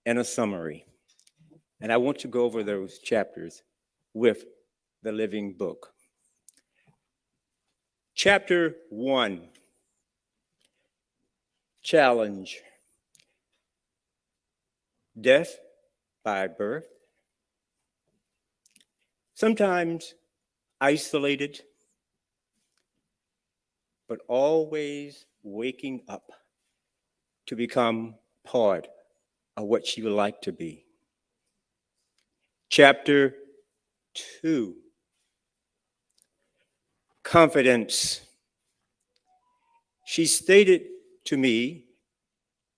and a summary. And I want to go over those chapters with the living book. Chapter 1, challenge. death by birth, sometimes isolated, but always waking up to become part of what she would like to be. Chapter 2, confidence. She stated to me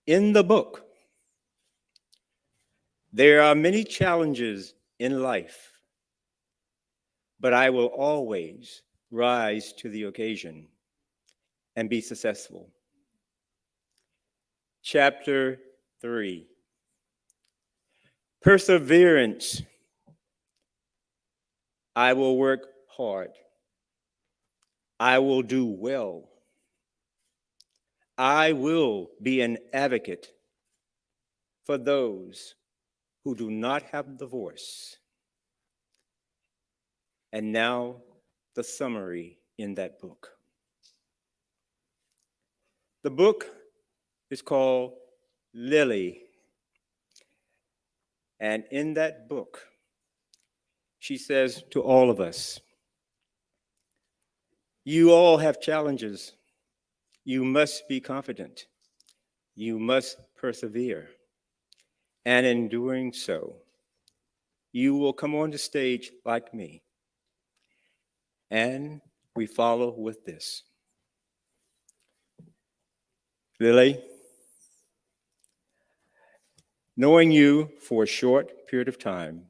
in the book, there are many challenges in life, but I will always rise to the occasion and be successful. Chapter 3, perseverance. I will work hard. I will do well. I will be an advocate for those who do not have the voice. And now the summary in that book. The book is called Lily. And in that book, she says to all of us, you all have challenges. You must be confident. You must persevere. And in doing so, you will come on the stage like me. And we follow with this. Lily, knowing you for a short period of time,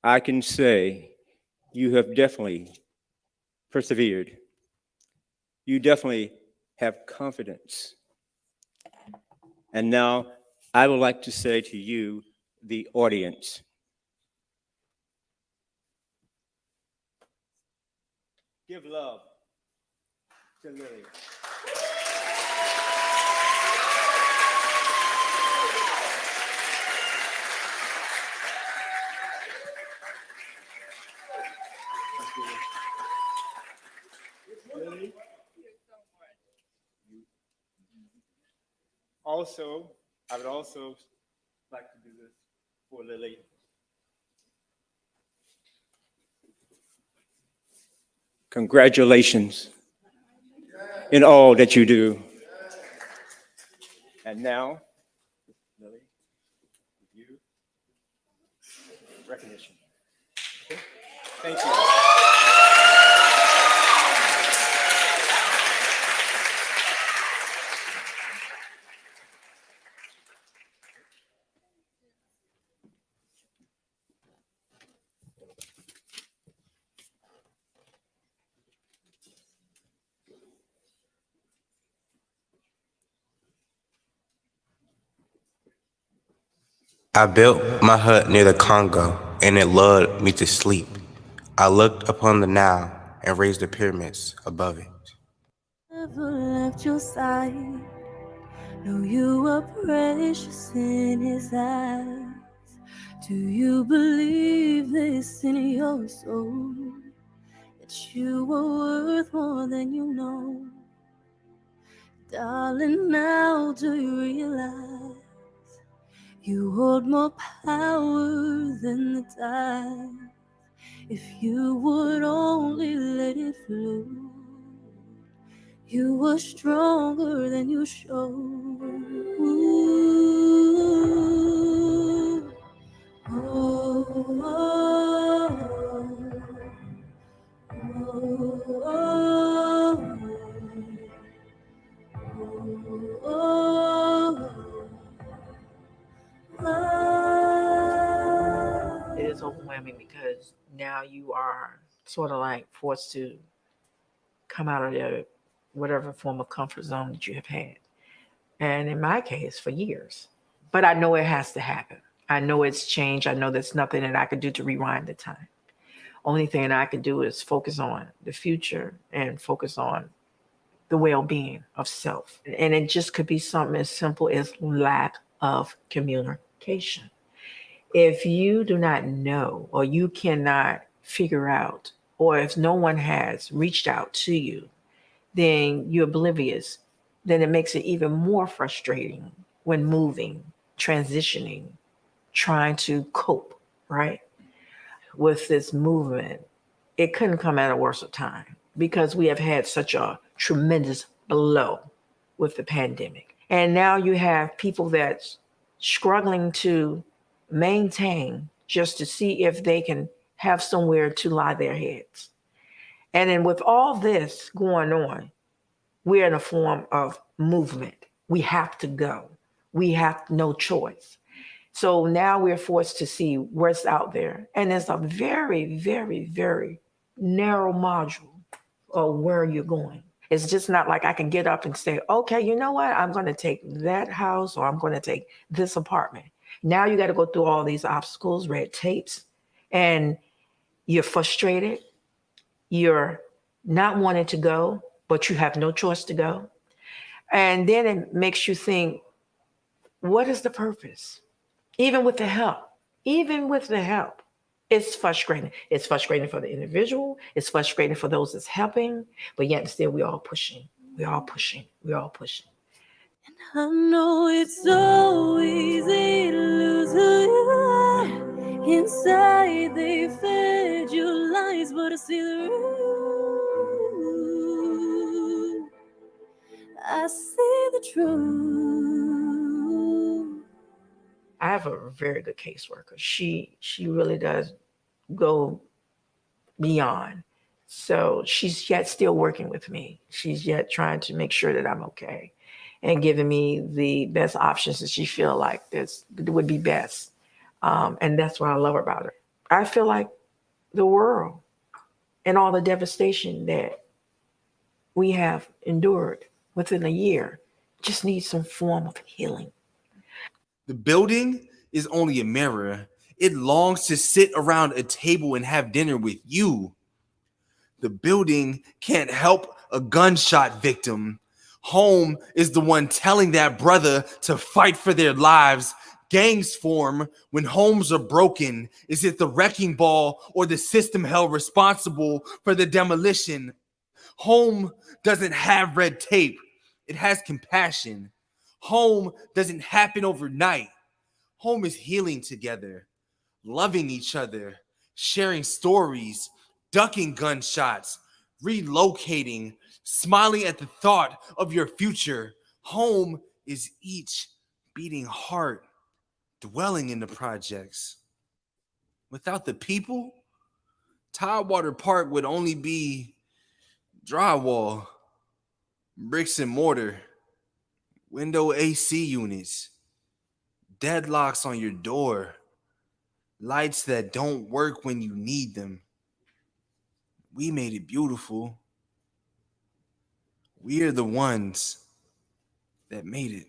I can say you have definitely persevered. You definitely have confidence. And now I would like to say to you, the audience, give love to Lily. Lily. Also, I would also like to do this for Lily. Congratulations in all that you do. And now, Lily, you recognition. Okay? Thank you. I built my hut near the Congo, and it lulled me to sleep. I looked upon the Nile and raised the pyramids above it. Never left your side. Know you were precious in his eyes. Do you believe this in your soul? That you were worth more than you know? Darling, now do you realize you hold more power than the tide? If you would only let it flow, you were stronger than you showed. Ooh. Oh, oh, It is overwhelming because now you are sort of like forced to come out of the whatever form of comfort zone that you have had. And in my case, for years. But I know it has to happen. I know it's changed. I know there's nothing that I could do to rewind the time. Only thing I can do is focus on the future and focus on the well-being of self. And it just could be something as simple as lack of communication. If you do not know, or you cannot figure out, or if no one has reached out to you, then you're oblivious. Then it makes it even more frustrating when moving transitioning, trying to cope, right, with this movement, it couldn't come at a worse time because we have had such a tremendous blow with the pandemic. And now you have people that's struggling to maintain just to see if they can have somewhere to lie their heads. And then with all this going on, we're in a form of movement. We have to go. We have no choice. So now we're forced to see what's out there. And it's a very, very, very narrow module of where you're going. It's just not like I can get up and say, okay, you know what? I'm going to take that house or I'm going to take this apartment. Now you got to go through all these obstacles, red tapes, and you're frustrated. You're not wanting to go, but you have no choice to go. And then it makes you think, what is the purpose? Even with the help, it's frustrating. It's frustrating for the individual. It's frustrating for those that's helping, but yet still we're all pushing. We're all pushing. We're all pushing. I know it's so easy to lose who you are. Inside they fed you lies, but I see the truth. I see the truth. I have a very good caseworker. She really does go beyond. So she's yet still working with me. She's yet trying to make sure that I'm okay and giving me the best options that she feel like this would be best. And that's what I love about her. I feel like the world and all the devastation that we have endured within a year just needs some form of healing. The building is only a mirror. It longs to sit around a table and have dinner with you. The building can't help a gunshot victim. Home is the one telling that brother to fight for their lives. Gangs form when homes are broken. Is it the wrecking ball or the system held responsible for the demolition? Home doesn't have red tape. It has compassion. Home doesn't happen overnight. Home is healing together, loving each other, sharing stories, ducking gunshots, relocating, smiling at the thought of your future. Home is each beating heart, dwelling in the projects. Without the people, Tidewater Park would only be drywall, bricks and mortar, window AC units, deadlocks on your door, lights that don't work when you need them. We made it beautiful. We are the ones that made it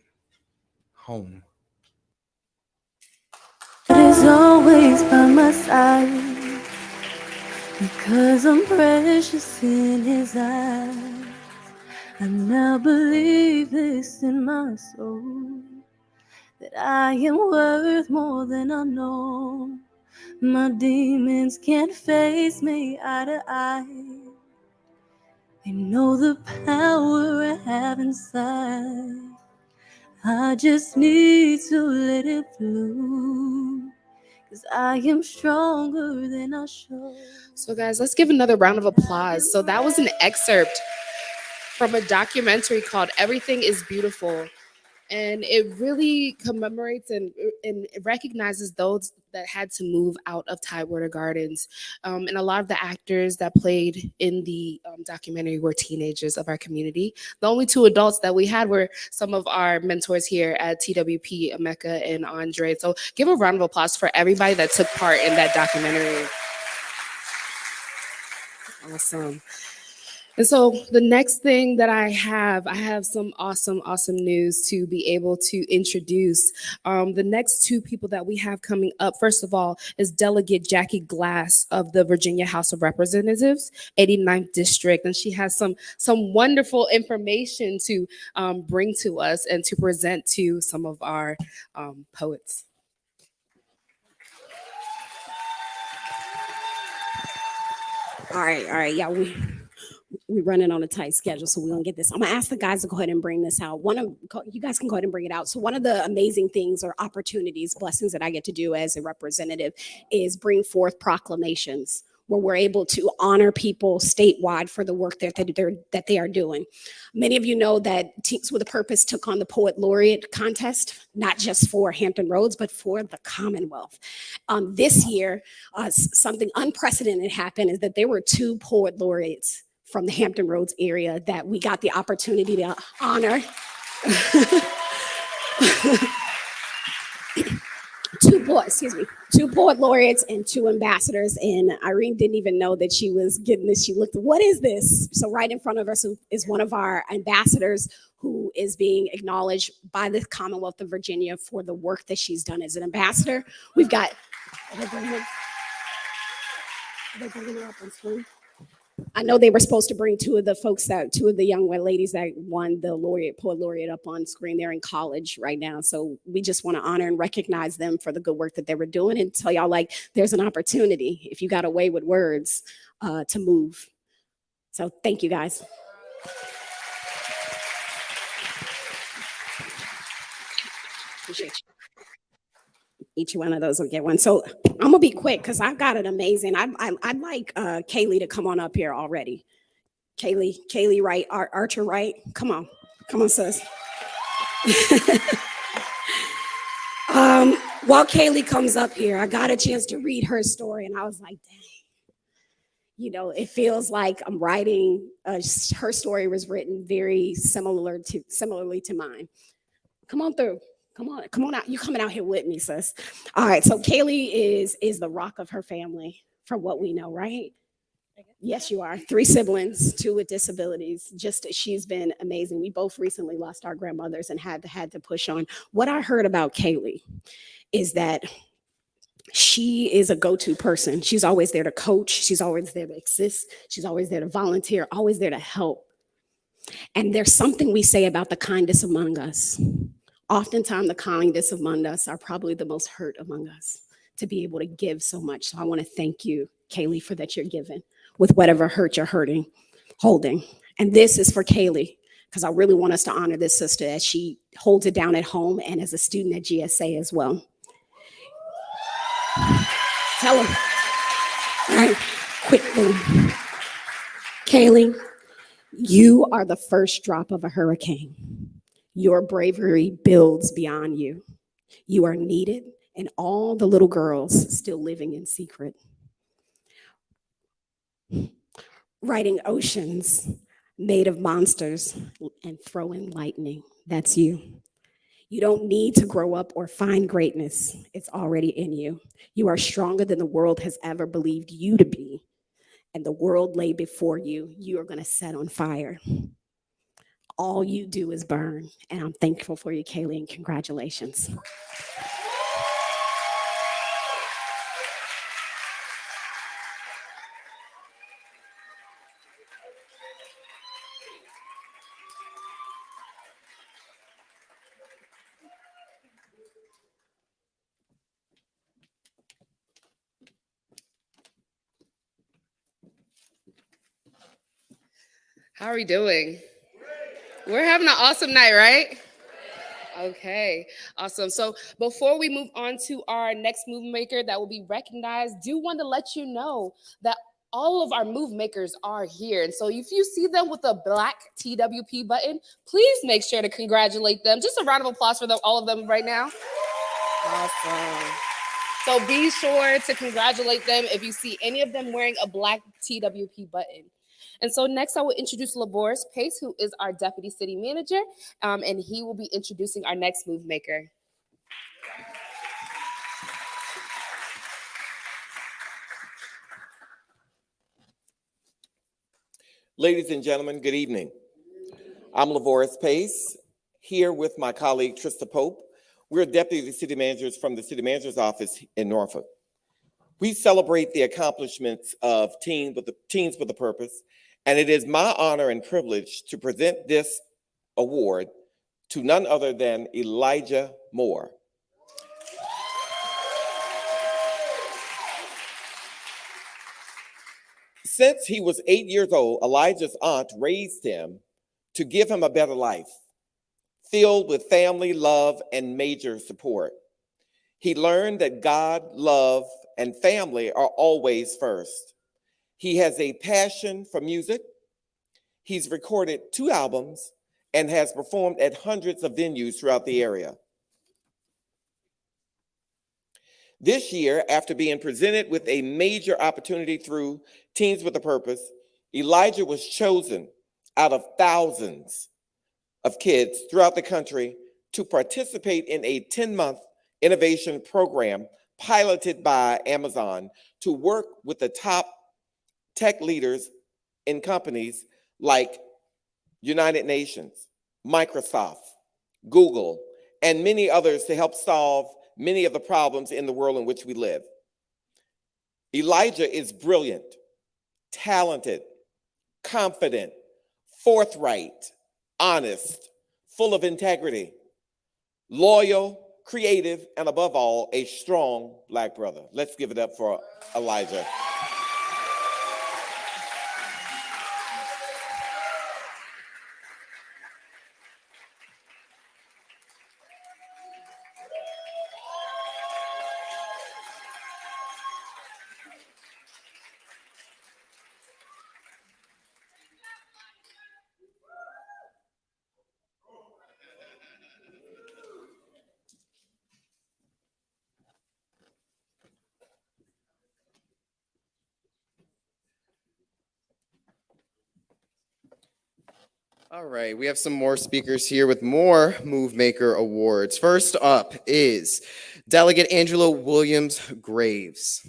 home. Is always by my side because I'm precious in his eyes. I now believe this in my soul, that I am worth more than I know. My demons can't face me eye to eye. They know the power I have inside. I just need to let it bloom, 'cause I am stronger than I show. So, guys, let's give another round of applause. So, that was an excerpt from a documentary called Everything is Beautiful. And it really commemorates and it recognizes those that had to move out of Tidewater Gardens. And a lot of the actors that played in the documentary were teenagers of our community. The only two adults that we had were some of our mentors here at TWP, Emeka and Andre. So give a round of applause for everybody that took part in that documentary. Awesome. And so the next thing that I have some awesome news to be able to introduce. The next two people that we have coming up, first of all, is Delegate Jackie Glass of the Virginia House of Representatives, 89th District. And she has some wonderful information to bring to us and to present to some of our poets. All right, yeah, we're running on a tight schedule, so we're gonna get this. I'm gonna ask the guys to go ahead and bring this out. You guys can go ahead and bring it out. So one of the amazing things or opportunities, blessings that I get to do as a representative is bring forth proclamations where we're able to honor people statewide for the work that they are doing. Many of you know that Teams with a Purpose took on the Poet Laureate contest, not just for Hampton Roads, but for the Commonwealth. This year, something unprecedented happened is that there were 2 Poet Laureates from the Hampton Roads area that we got the opportunity to honor. 2 poet laureates and 2 ambassadors. And Irene didn't even know that she was getting this. She looked, what is this? So right in front of us is one of our ambassadors who is being acknowledged by the Commonwealth of Virginia for the work that she's done as an ambassador. We've got, are they bringing her up on screen? I know they were supposed to bring 2 of the young ladies that won the poet laureate up on screen. They're in college right now. So we just want to honor and recognize them for the good work that they were doing and tell y'all, like, there's an opportunity if you got a way with words to move. So thank you guys. Appreciate you. Each one of those will get one. So I'm gonna be quick because I've got an amazing. I'd like Kaylee to come on up here already. Kaylee Wright, Archer Wright. Come on, sis. While Kaylee comes up here, I got a chance to read her story, and I was like, dang. You know, it feels like I'm writing. Her story was written very similarly to mine. Come on through. Come on out. You're coming out here with me, sis. All right. So Kaylee is the rock of her family, from what we know, right? Yes, you are. 3 siblings, 2 with disabilities. She's been amazing. We both recently lost our grandmothers and had to push on. What I heard about Kaylee is that she is a go-to person. She's always there to coach. She's always there to assist. She's always there to volunteer, always there to help. And there's something we say about the kindest among us. Oftentimes, the kindest among us are probably the most hurt among us, to be able to give so much. So I want to thank you, Kaylee, for that you're giving with whatever hurt you're holding. And this is for Kaylee, because I really want us to honor this sister as she holds it down at home and as a student at GSA as well. Tell her. All right, quickly. Kaylee, you are the first drop of a hurricane. Your bravery builds beyond you. You are needed, and all the little girls still living in secret. Writing oceans made of monsters and throwing lightning. That's you. You don't need to grow up or find greatness. It's already in you. You are stronger than the world has ever believed you to be. And the world lay before you. You are going to set on fire. All you do is burn. And I'm thankful for you, Kaylee, and congratulations. How are we doing? We're having an awesome night, right? Okay, awesome. So before we move on to our next move maker that will be recognized, do want to let you know that all of our move makers are here. And so if you see them with a black TWP button, please make sure to congratulate them. Just a round of applause for them, all of them right now. Awesome. So be sure to congratulate them if you see any of them wearing a black TWP button. And so next I will introduce LaVorris Pace, who is our Deputy City Manager, and he will be introducing our next move maker. Ladies and gentlemen, good evening. I'm LaVorris Pace, here with my colleague Trista Pope. We're Deputy City Managers from the City Manager's Office in Norfolk. We celebrate the accomplishments of Teens with a Purpose, and it is my honor and privilege to present this award to none other than Elijah Moore. Since he was 8 years old, Elijah's aunt raised him to give him a better life, filled with family love and major support. He learned that God, love, and family are always first. He has a passion for music. He's recorded 2 albums and has performed at hundreds of venues throughout the area. This year, after being presented with a major opportunity through Teens with a Purpose, Elijah was chosen out of thousands of kids throughout the country to participate in a 10-month innovation program piloted by Amazon to work with the top tech leaders in companies like United Nations, Microsoft, Google, and many others to help solve many of the problems in the world in which we live. Elijah is brilliant, talented, confident, forthright, honest, full of integrity, loyal, creative, and above all, a strong Black brother. Let's give it up for Elijah. All right, we have some more speakers here with more Move Maker Awards. First up is Delegate Angela Williams Graves.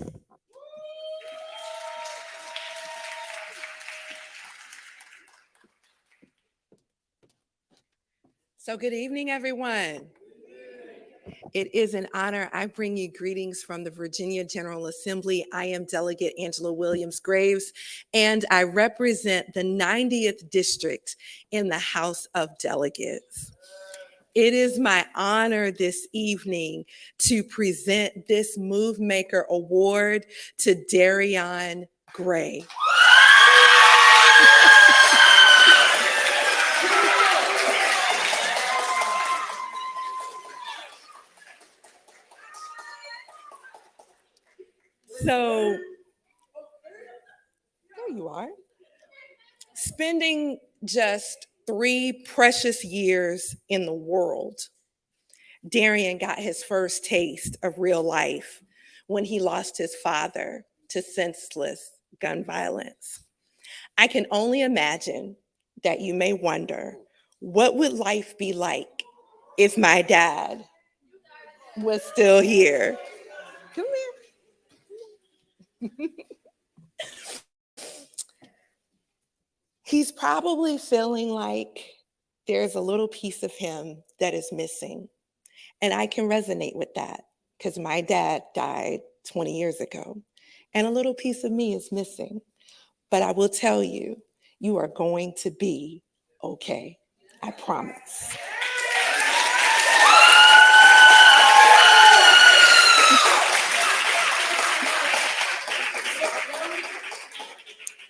So good evening, everyone. It is an honor. I bring you greetings from the Virginia General Assembly. I am Delegate Angela Williams Graves, and I represent the 90th District in the House of Delegates. It is my honor this evening to present this Move Maker Award to Darion Gray. So, there you are. Spending just 3 precious years in the world, Darion got his first taste of real life when he lost his father to senseless gun violence. I can only imagine that you may wonder, what would life be like if my dad was still here? Come here. He's probably feeling like there's a little piece of him that is missing. And I can resonate with that because my dad died 20 years ago and a little piece of me is missing. But I will tell you, you are going to be okay. I promise.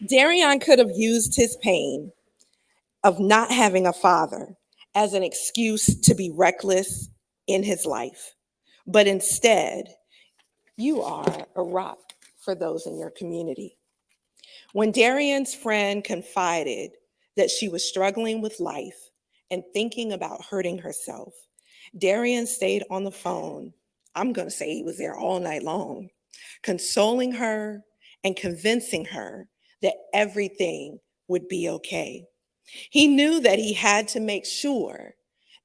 Darion could have used his pain of not having a father as an excuse to be reckless in his life. But instead, you are a rock for those in your community. When Darion's friend confided that she was struggling with life and thinking about hurting herself, Darion stayed on the phone. I'm going to say he was there all night long, consoling her and convincing her that everything would be okay. He knew that he had to make sure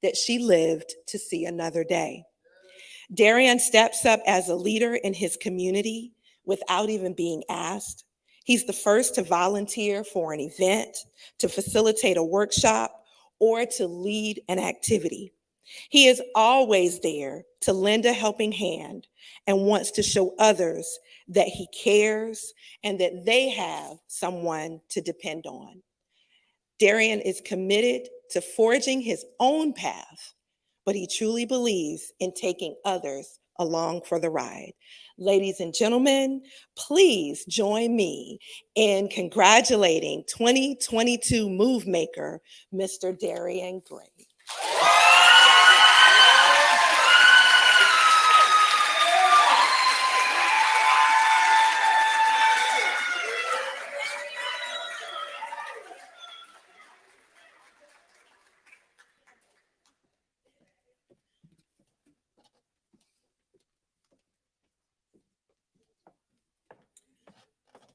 that she lived to see another day. Darion steps up as a leader in his community without even being asked. He's the first to volunteer for an event, to facilitate a workshop, or to lead an activity. He is always there to lend a helping hand and wants to show others that he cares and that they have someone to depend on. Darion is committed to forging his own path, but he truly believes in taking others' along for the ride. Ladies and gentlemen, please join me in congratulating 2022 Move Maker, Mr. Darian Gray.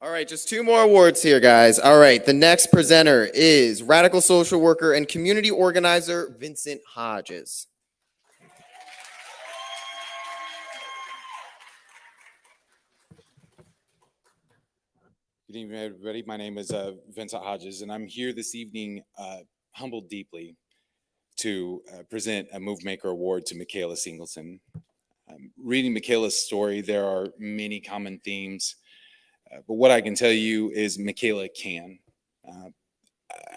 All right, just 2 more awards here, guys. All right, the next presenter is radical social worker and community organizer Vincent Hodges. Good evening, everybody. My name is Vincent Hodges, and I'm here this evening, humbled deeply, to present a Move Maker Award to Michaela Singleton. Reading Michaela's story, there are many common themes, but what I can tell you is Michaela can.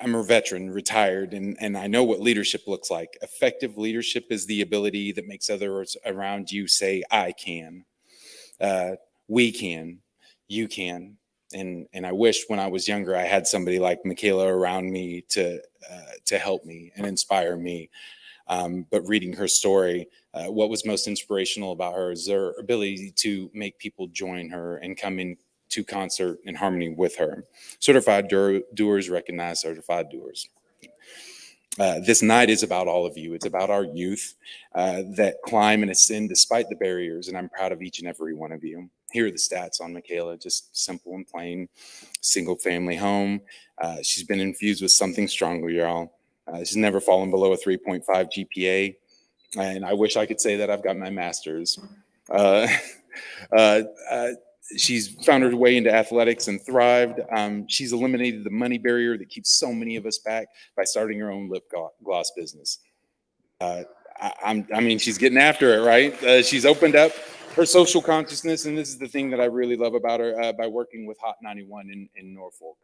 I'm a veteran, retired, and I know what leadership looks like. Effective leadership is the ability that makes others around you say, I can, we can, you can. And I wish when I was younger, I had somebody like Michaela around me to help me and inspire me. But reading her story, what was most inspirational about her is her ability to make people join her and come into concert and harmony with her. Certified doers recognize certified doers. This night is about all of you. It's about our youth that climb and ascend despite the barriers, and I'm proud of each and every one of you. Here are the stats on Michaela, just simple and plain. Single family home. She's been infused with something stronger, y'all. She's never fallen below a 3.5 GPA, and I wish I could say that I've got my master's. She's found her way into athletics and thrived. She's eliminated the money barrier that keeps so many of us back by starting her own lip gloss business. I mean, she's getting after it, right? She's opened up her social consciousness, and this is the thing that I really love about her, by working with Hot 91 in Norfolk.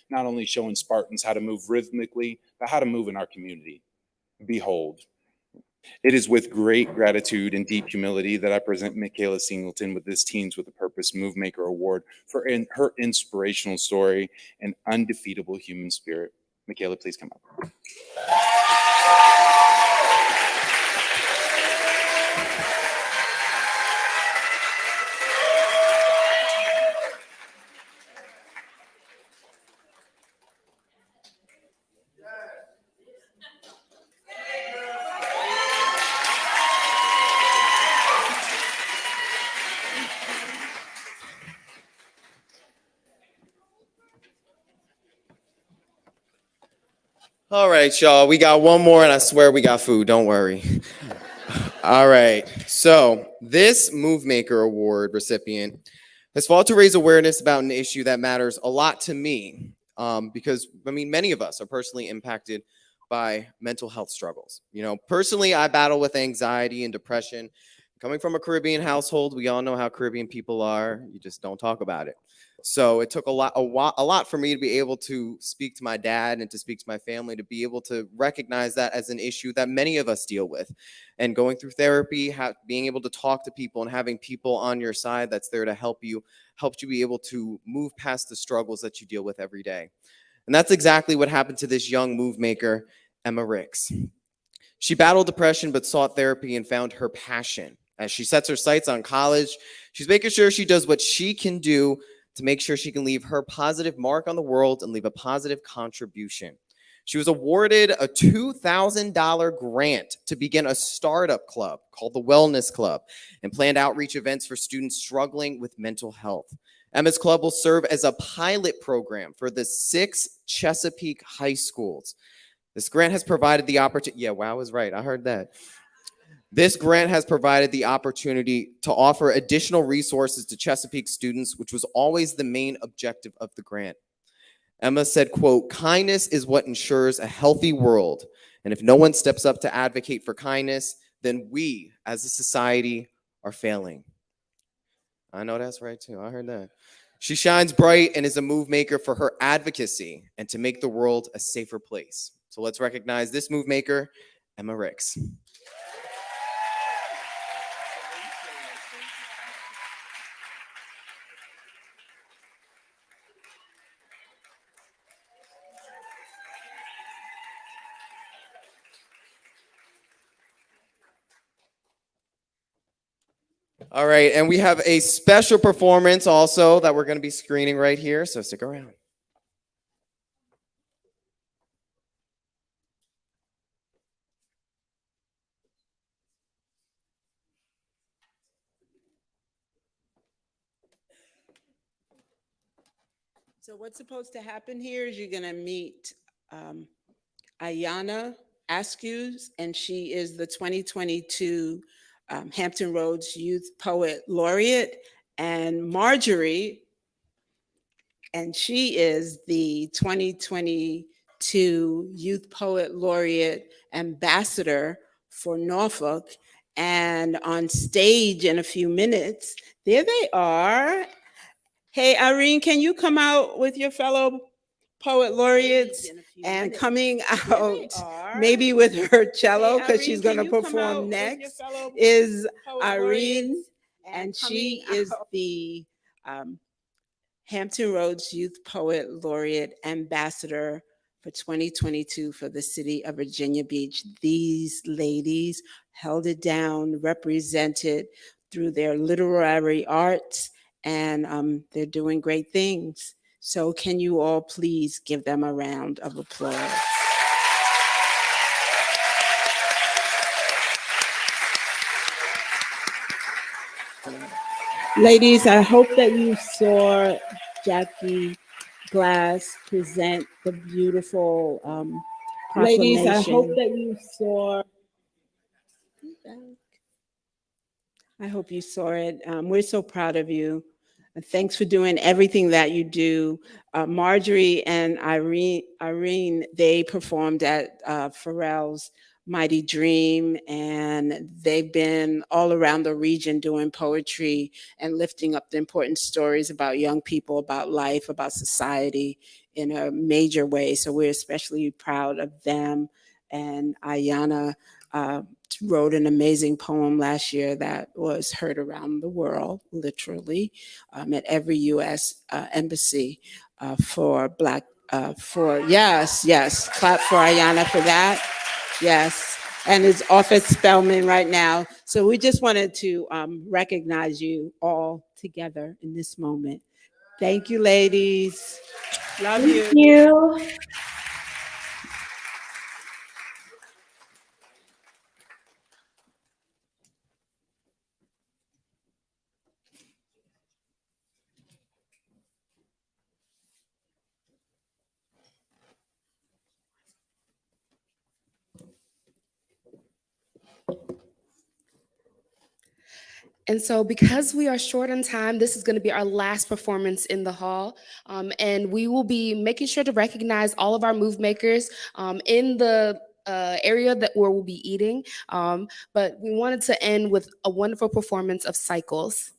Not only showing Spartans how to move rhythmically, but how to move in our community. Behold. It is with great gratitude and deep humility that I present Michaela Singleton with this Teens with a Purpose Move Maker Award for her inspirational story and undefeatable human spirit. Michaela, please come up. All right, y'all, we got one more, and I swear we got food. Don't worry. All right, so this Move Maker Award recipient has fought to raise awareness about an issue that matters a lot to me, because, I mean, many of us are personally impacted by mental health struggles. You know, personally, I battle with anxiety and depression. Coming from a Caribbean household, we all know how Caribbean people are. You just don't talk about it. So it took a lot for me to be able to speak to my dad and to speak to my family, to be able to recognize that as an issue that many of us deal with. And going through therapy, being able to talk to people and having people on your side that's there to help you, helped you be able to move past the struggles that you deal with every day. And that's exactly what happened to this young move maker, Emma Ricks. She battled depression but sought therapy and found her passion. As she sets her sights on college, she's making sure she does what she can do to make sure she can leave her positive mark on the world and leave a positive contribution. She was awarded a $2,000 grant to begin a startup club called the Wellness Club and planned outreach events for students struggling with mental health. Emma's club will serve as a pilot program for the 6 Chesapeake high schools. This grant has provided the opportunity. Yeah, wow, I was right. I heard that. This grant has provided the opportunity to offer additional resources to Chesapeake students, which was always the main objective of the grant. Emma said, quote, "Kindness is what ensures a healthy world. And if no one steps up to advocate for kindness, then we as a society are failing." I know that's right too. I heard that. She shines bright and is a move maker for her advocacy and to make the world a safer place. So let's recognize this move maker, Emma Ricks. All right, and we have a special performance also that we're going to be screening right here, so stick around. So what's supposed to happen here is you're gonna meet Ayanna Askews, and she is the 2022 Hampton Roads Youth Poet Laureate, and Marjorie, and she is the 2022 Youth Poet Laureate Ambassador for Norfolk. And on stage in a few minutes, there they are. Hey, Irene, can you come out with your fellow poet laureates? And coming out, maybe with her cello, because she's going to perform next, is Irene, and she is the Hampton Roads Youth Poet Laureate Ambassador for 2022 for the city of Virginia Beach. These ladies held it down, represented through their literary arts, and they're doing great things. So can you all please give them a round of applause? Ladies, I hope that you saw Jackie Glass present the beautiful proclamation. Ladies, I hope that you saw. I hope you saw it. We're so proud of you. And thanks for doing everything that you do. Marjorie and Irene, they performed at Pharrell's Mighty Dream, and they've been all around the region doing poetry and lifting up the important stories about young people, about life, about society in a major way. So we're especially proud of them. And Ayanna wrote an amazing poem last year that was heard around the world, literally, at every U.S. embassy for Black, yes, clap for Ayanna for that. Yes, and is off at Spelman right now. So we just wanted to recognize you all together in this moment. Thank you, ladies. Love you. Thank you. And so because we are short on time, this is going to be our last performance in the hall. And we will be making sure to recognize all of our move makers in the area where we'll be eating. But we wanted to end with a wonderful performance of Cycles.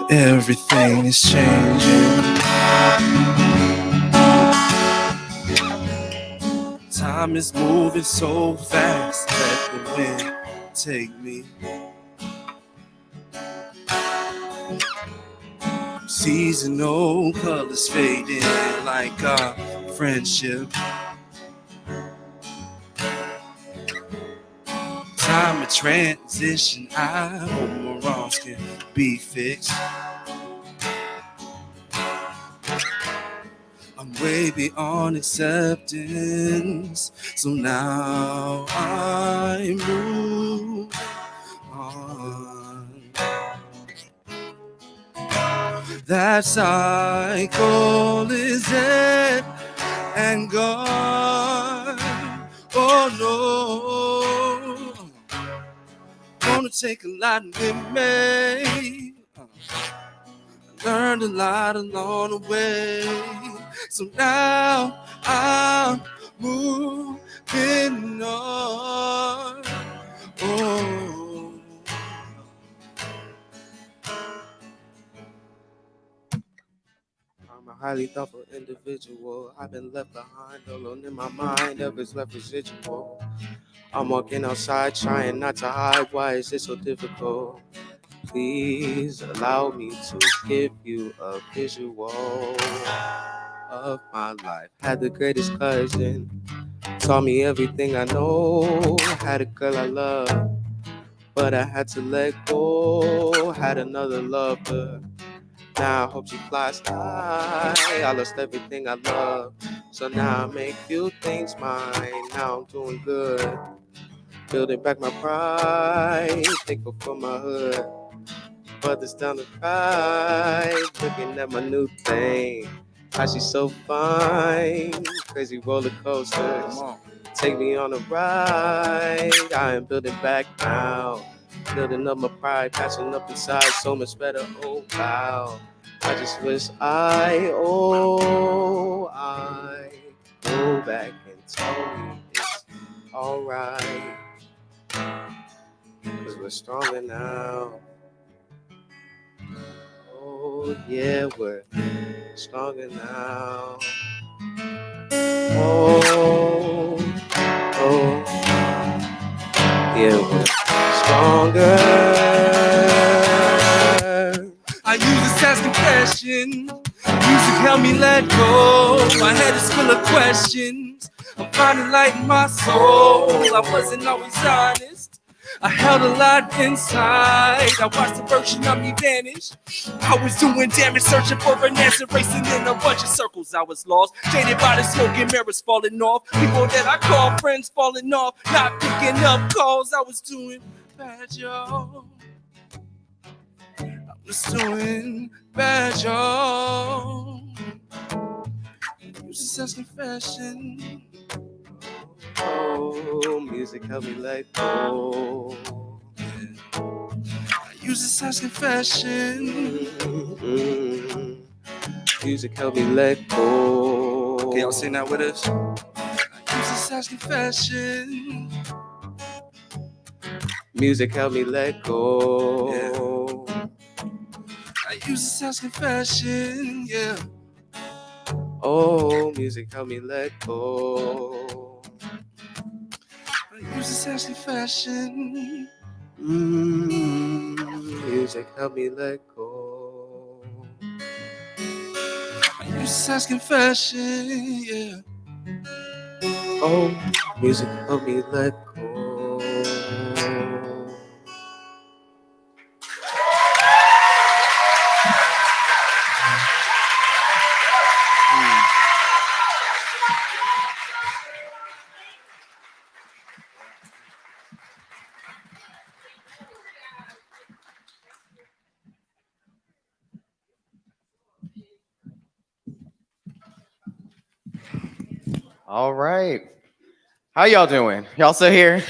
Everything is changing. Time is moving so fast. Let the wind take me. Seasonal colors fading like our friendship. Time of transition. I hope my wrongs can be fixed. I'm way beyond acceptance, so now I move on. That cycle is dead and gone. Oh no, gonna take a lot with me. Learned a lot along the way. So now I'm moving on. Oh. I'm a highly thoughtful individual. I've been left behind alone in my mind. Ever's left residual. I'm walking outside trying not to hide. Why is it so difficult? Please allow me to give you a visual of my life. Had the greatest cousin, taught me everything I know. Had a girl I love, but I had to let go. Had another lover, now I hope she flies high. I lost everything I love, so now I make few things mine. Now I'm doing good, building back my pride. Thankful for my hood, but it's down the ride. Looking at my new thing, how she's so fine. Crazy roller coasters, take me on a ride. I am building back now, building up my pride, patching up inside, so much better. Oh wow, I just wish I go back and tell me it's alright, 'cause we're stronger now. Oh yeah, we're stronger now. Oh, yeah, we're stronger. I use this as confession. Music helped me let go. My head is full of questions. I'm finding light in my soul. I wasn't always honest. I held a lot inside. I watched the version of me vanish. I was doing damage, searching for an answer, racing in a bunch of circles. I was lost, jaded by the smoke and mirrors falling off. People that I call friends falling off, not picking up calls. I was doing bad, y'all. I was doing bad, y'all. Use this as confession. Oh, music helped me let go. Use this as confession. Music helped me let go. Can y'all sing that with us? Use this as confession. Music helped me let go. Yeah. I use this as confession, yeah. Oh, music helped me let go. I use this as confession. Music helped me let go. I use this as confession, yeah. Oh, music helped me let go. All right. How y'all doing? Y'all still here?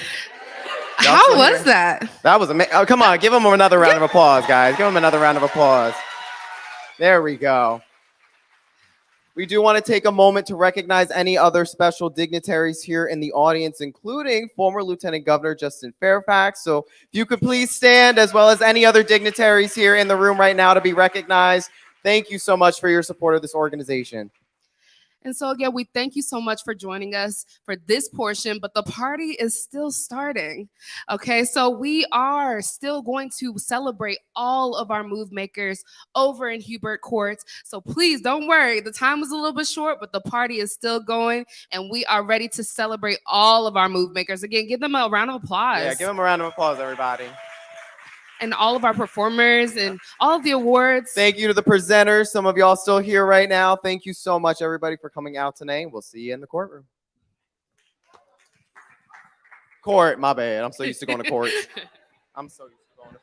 How was that? That was amazing. Oh, come on, give them another round of applause, guys. Give them another round of applause. There we go. We do want to take a moment to recognize any other special dignitaries here in the audience, including former Lieutenant Governor Justin Fairfax. So if you could please stand, as well as any other dignitaries here in the room right now to be recognized. Thank you so much for your support of this organization. And so again, we thank you so much for joining us for this portion, but the party is still starting. Okay, so we are still going to celebrate all of our move makers over in Hubert Court. So please don't worry, the time was a little bit short, but the party is still going and we are ready to celebrate all of our move makers. Again, give them a round of applause. Yeah, give them a round of applause, everybody. And all of our performers and all of the awards. Thank you to the presenters. Some of y'all still here right now. Thank you so much, everybody, for coming out tonight. We'll see you in the courtroom. Court, my bad. I'm so used to going to court. I'm so used to going to court.